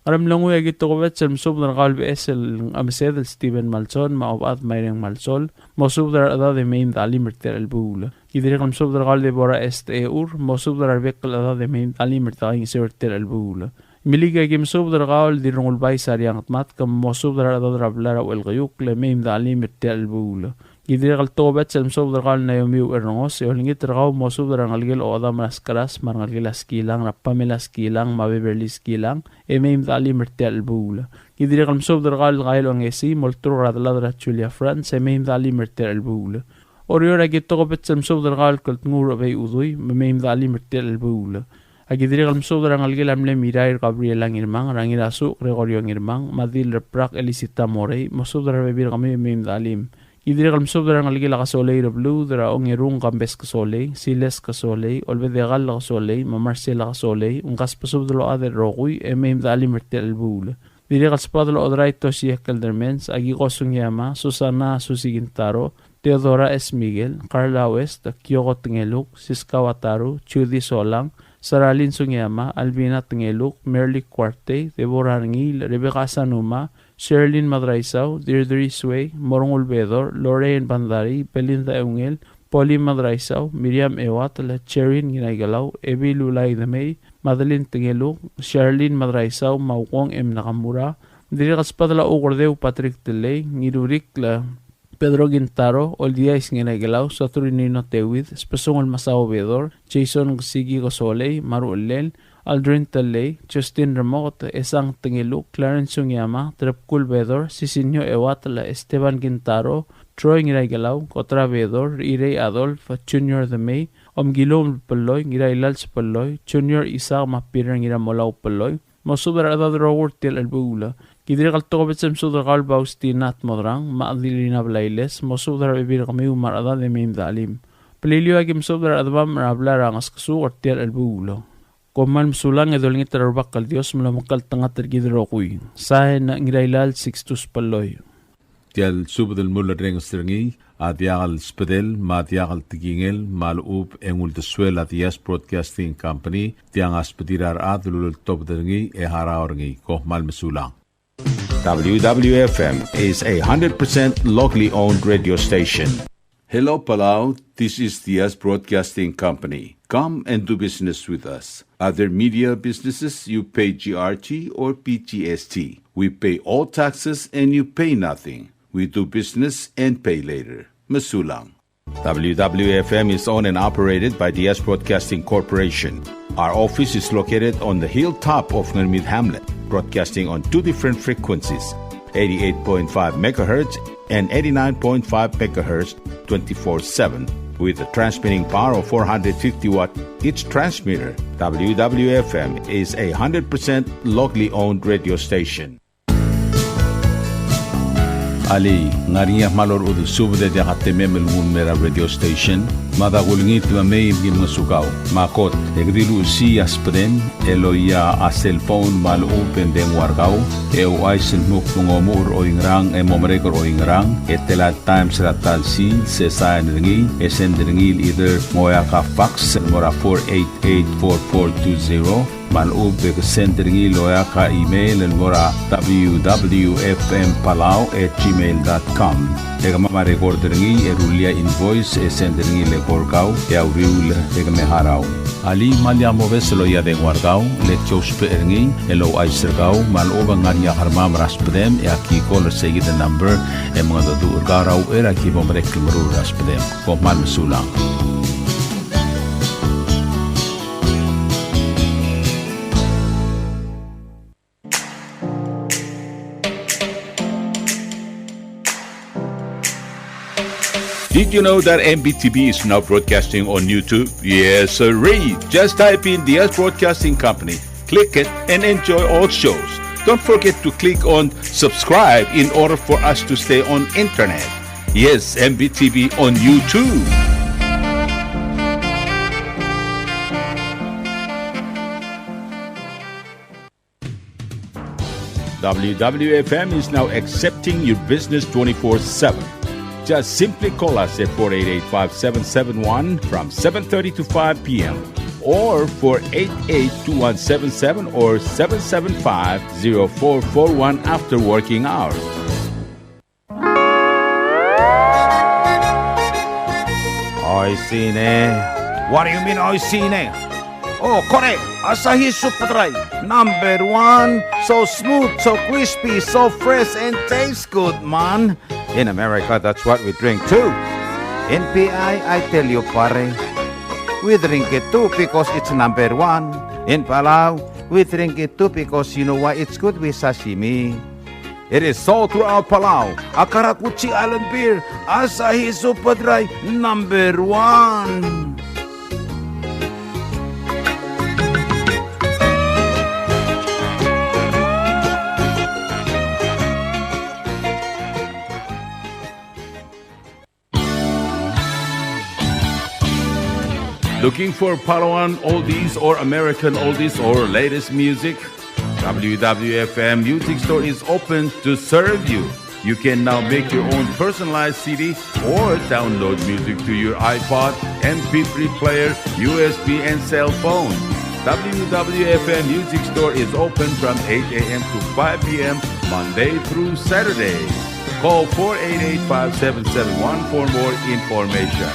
Aram langoy agito ko vet sel mosub dar kalbi esel amsed Stephen Malson maobat mayreng Malsol mosub dar ada de main dali merter el bula Idiri kam subdar de bora eur mo subdar bekal ada de main ali merta ing sertel albula. Miliga gim subdar gal di rongul bay sariang mat kam mo subdar ada rablara wel gayuk le main ali mertel albula. Idiri kal tobat sel subdar gal na yomiu erngos e lingit ragaw mo subdar ngalgel o ada maskaras marngalgel askilang rapamela skilang mabeberli skilang e main ali mertel albula. Idiri kal subdar gal gailo ngesi moltro radladra Julia France e main ali mertel albula. Oriora gitogobet samsudar gal kalt ngur bay udui memem dali mertel albula agidri gal samsudar ngalgel amle mirai Gabriel ngirmang rangira su Gregorio ngirmang madil reprak Elisita Morey masudar bebir kami memem dalim idri gal samsudar ngalgel kasolei blue dra ongerung kambes kasolei siles kasolei olbede gal kasolei mamarcela kasolei ungas pasudlo ade rogui memem dali mertel albula diri gal spadlo odrai tosi keldermens agi kosung yama Susana Susigintaro Teodora S. Miguel, Carla West, Kyoko Tingeluk, Siska Wataru, Chudi Solang, Saralin Sungyama, Albina Tingeluk, Merly Cuarte, Deborah Ngil, Rebecca Sanuma, Sherlyn Madraisaw, Deirdre Sway, Morong Ulbedor, Lorraine Bandari, Belinda Eungel, Polly Madraisaw, Miriam Ewat, Cherin Ginaygalaw, Ebi Lulay Damay, Madeline Tingeluk, Sherlyn Madraisaw, Mauwong M. Nakamura, Dirikas Padla Ugordeu Patrick Delay, Nirurik La Pedro Gintaro, Oldiais Nginagalaw, Saturnino Tewid, Spesongol Masao Bedor, Jason Sigi Gosoley, Maru Lel, Aldrin Taley, Justin Ramot, Esang Tingeluk, Clarence Sungyama, Trepkul Bedor, Sisinyo Ewatla, Esteban Gintaro, Troy Nginagalaw, Kotra Bedor, Irey Adolf, Junior the May, Omgilom Paloy, Ngiray Lals Paloy, Junior Isaac Mapiran Ngiramolaw Paloy, Mosuber Adad Rower Til Albula, Kidri kal tokobet sem sudar kal bausti nat modrang maadilina blailes mosudar bibir kami umarada de mim dalim. Pelilio agim sudar adbam rabla rangas kasu ortial albulo. Komal msulang edolingit terbak kal Dios melamakal tengah tergidro kui. Sahe na ngirailal 62 paloy. Tial subdel mulla reng strengi adiagal spedel madiagal tigingel malub engul de suela dias broadcasting company tiang aspedirar adlul top dengi e haraorngi ko mal msulang. WWFM is a 100% locally owned radio station. Hello, Palau. This is Diaz Broadcasting Company. Come and do business with us. Other media businesses, you pay GRT or PGST. We pay all taxes and you pay nothing. We do business and pay later. Masulang. WWFM is owned and operated by Diaz Broadcasting Corporation. Our office is located on the hilltop of Nurmid Hamlet, broadcasting on two different frequencies, 88.5 megahertz and 89.5 megahertz 24/7, with a transmitting power of 450 watt each transmitter. WWFM is a 100% locally owned radio station. Ali ngariya malor udu subde de hatemem mera radio station mada gulngit mamay gin masukaw makot egdilu si aspren eloya a cellphone mal open den wargaw e waisen muk ngomur o ingrang e momrekor o ingrang etela times ratal si se sign ringi esendringil either moya ka fax mora 4884420 malub ke sendringi loya ka email mora www.fmpalau@gmail.com ega mama recorderingi erulia invoice sendringi le korkau ya uriul ega meharau ali malia moves loya de wargau le chospe eringi elo aisergau maluba ngania harmam raspedem ya ki call segi the number e mga du garau era ki bomrek mru raspedem ko mal sulang. Did you know that MBTV is now broadcasting on YouTube? Yes, sirree. Just type in Diaz Broadcasting Company, click it, and enjoy all shows. Don't forget to click on subscribe in order for us to stay on internet. Yes, MBTV on YouTube. WWFM is now accepting your business 24/7. Just simply call us at 488-5771 from 7:30 to 5 p.m. or 488-2177 or 775-0441 after working hours. Oisine. What do you mean, oisine? Oh, correct. Asahi Super Dry. Number 1. So smooth, so crispy, so fresh, and tastes good, man. In America, that's what we drink too. In PI, I tell you, pare, we drink it too because it's number 1. In Palau, we drink it too because you know why it's good with sashimi. It is sold throughout Palau. Akarakuchi Island beer, Asahi Super Dry, number 1. Looking for Palauan oldies or American oldies or latest music? WWFM Music Store is open to serve you. You can now make your own personalized CD or download music to your iPod, MP3 player, USB, and cell phone. WWFM Music Store is open from 8 a.m. to 5 p.m. Monday through Saturday. Call 488-5771 for more information.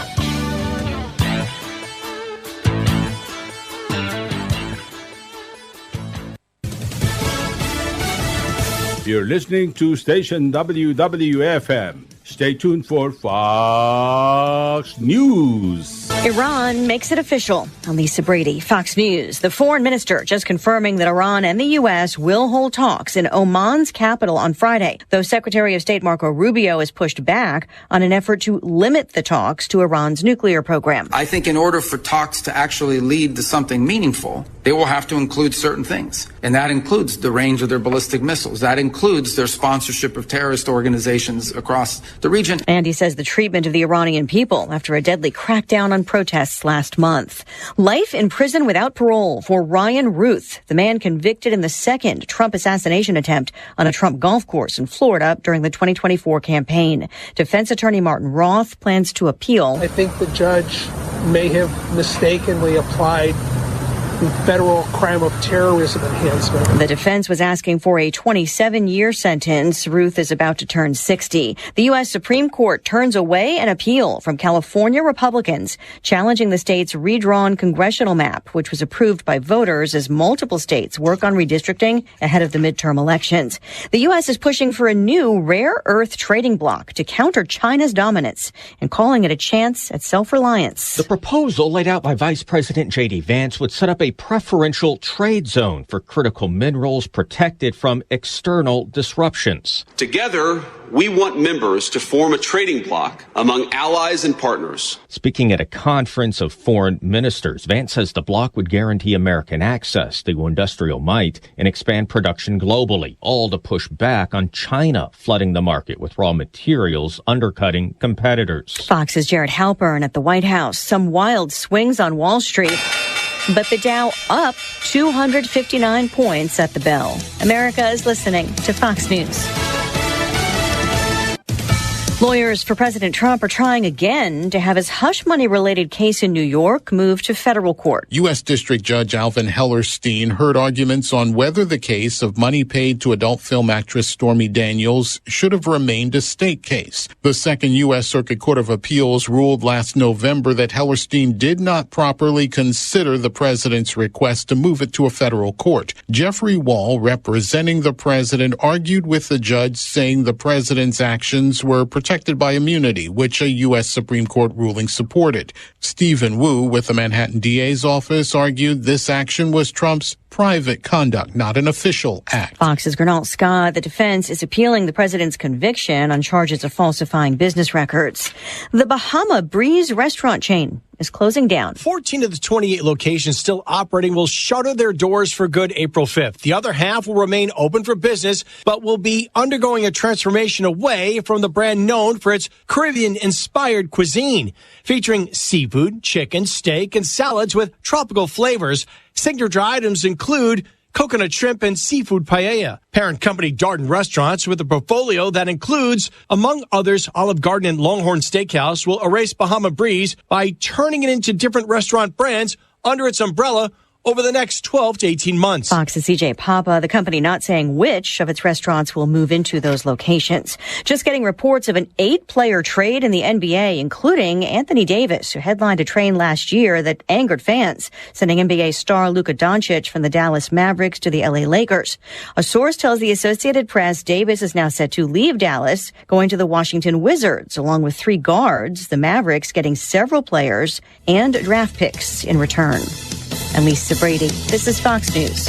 You're listening to station WWFM. Stay tuned for Fox News. Iran makes it official. Lisa Brady, Fox News. The foreign minister just confirming that Iran and the U.S. will hold talks in Oman's capital on Friday, though Secretary of State Marco Rubio has pushed back on an effort to limit the talks to Iran's nuclear program. I think in order for talks to actually lead to something meaningful, they will have to include certain things. And that includes the range of their ballistic missiles. That includes their sponsorship of terrorist organizations across the region. And he says the treatment of the Iranian people after a deadly crackdown on protests last month. Life in prison without parole for Ryan Ruth, the man convicted in the second Trump assassination attempt on a Trump golf course in Florida during the 2024 campaign. Defense attorney Martin Roth plans to appeal. I think the judge may have mistakenly applied the federal crime of terrorism enhancement. The defense was asking for a 27-year sentence. Ruth is about to turn 60. The U.S. Supreme Court turns away an appeal from California Republicans challenging the state's redrawn congressional map, which was approved by voters as multiple states work on redistricting ahead of the midterm elections. The U.S. is pushing for a new rare earth trading bloc to counter China's dominance and calling it a chance at self-reliance. The proposal laid out by Vice President J.D. Vance would set up a preferential trade zone for critical minerals protected from external disruptions. Together, we want members to form a trading bloc among allies and partners. Speaking at a conference of foreign ministers, Vance says the bloc would guarantee American access to industrial might and expand production globally, all to push back on China flooding the market with raw materials, undercutting competitors. Fox's Jared Halpern at the White House. Some wild swings on Wall Street, but the Dow up 259 points at the bell. America is listening to Fox News. Lawyers for President Trump are trying again to have his hush money-related case in New York moved to federal court. U.S. District Judge Alvin Hellerstein heard arguments on whether the case of money paid to adult film actress Stormy Daniels should have remained a state case. The Second U.S. Circuit Court of Appeals ruled last November that Hellerstein did not properly consider the president's request to move it to a federal court. Jeffrey Wall, representing the president, argued with the judge, saying the president's actions were protected by immunity, which a U.S. Supreme Court ruling supported. Stephen Wu, with the Manhattan DA's office, argued this action was Trump's private conduct, not an official act. Fox's Gernal Scott, the defense is appealing the president's conviction on charges of falsifying business records. The Bahama Breeze restaurant chain is closing down. 14 of the 28 locations still operating will shutter their doors for good April 5th. The other half will remain open for business, but will be undergoing a transformation away from the brand known for its Caribbean-inspired cuisine, featuring seafood, chicken, steak, and salads with tropical flavors. Signature items include coconut shrimp and seafood paella. Parent company Darden Restaurants, with a portfolio that includes, among others, Olive Garden and Longhorn Steakhouse, will erase Bahama Breeze by turning it into different restaurant brands under its umbrella over the next 12 to 18 months. Fox's CJ Papa, the company not saying which of its restaurants will move into those locations. Just getting reports of an 8-player trade in the NBA, including Anthony Davis, who headlined a train last year that angered fans, sending NBA star Luka Doncic from the Dallas Mavericks to the LA Lakers. A source tells the Associated Press Davis is now set to leave Dallas, going to the Washington Wizards, along with 3 guards, the Mavericks getting several players and draft picks in return. I'm Lisa Brady. This is Fox News.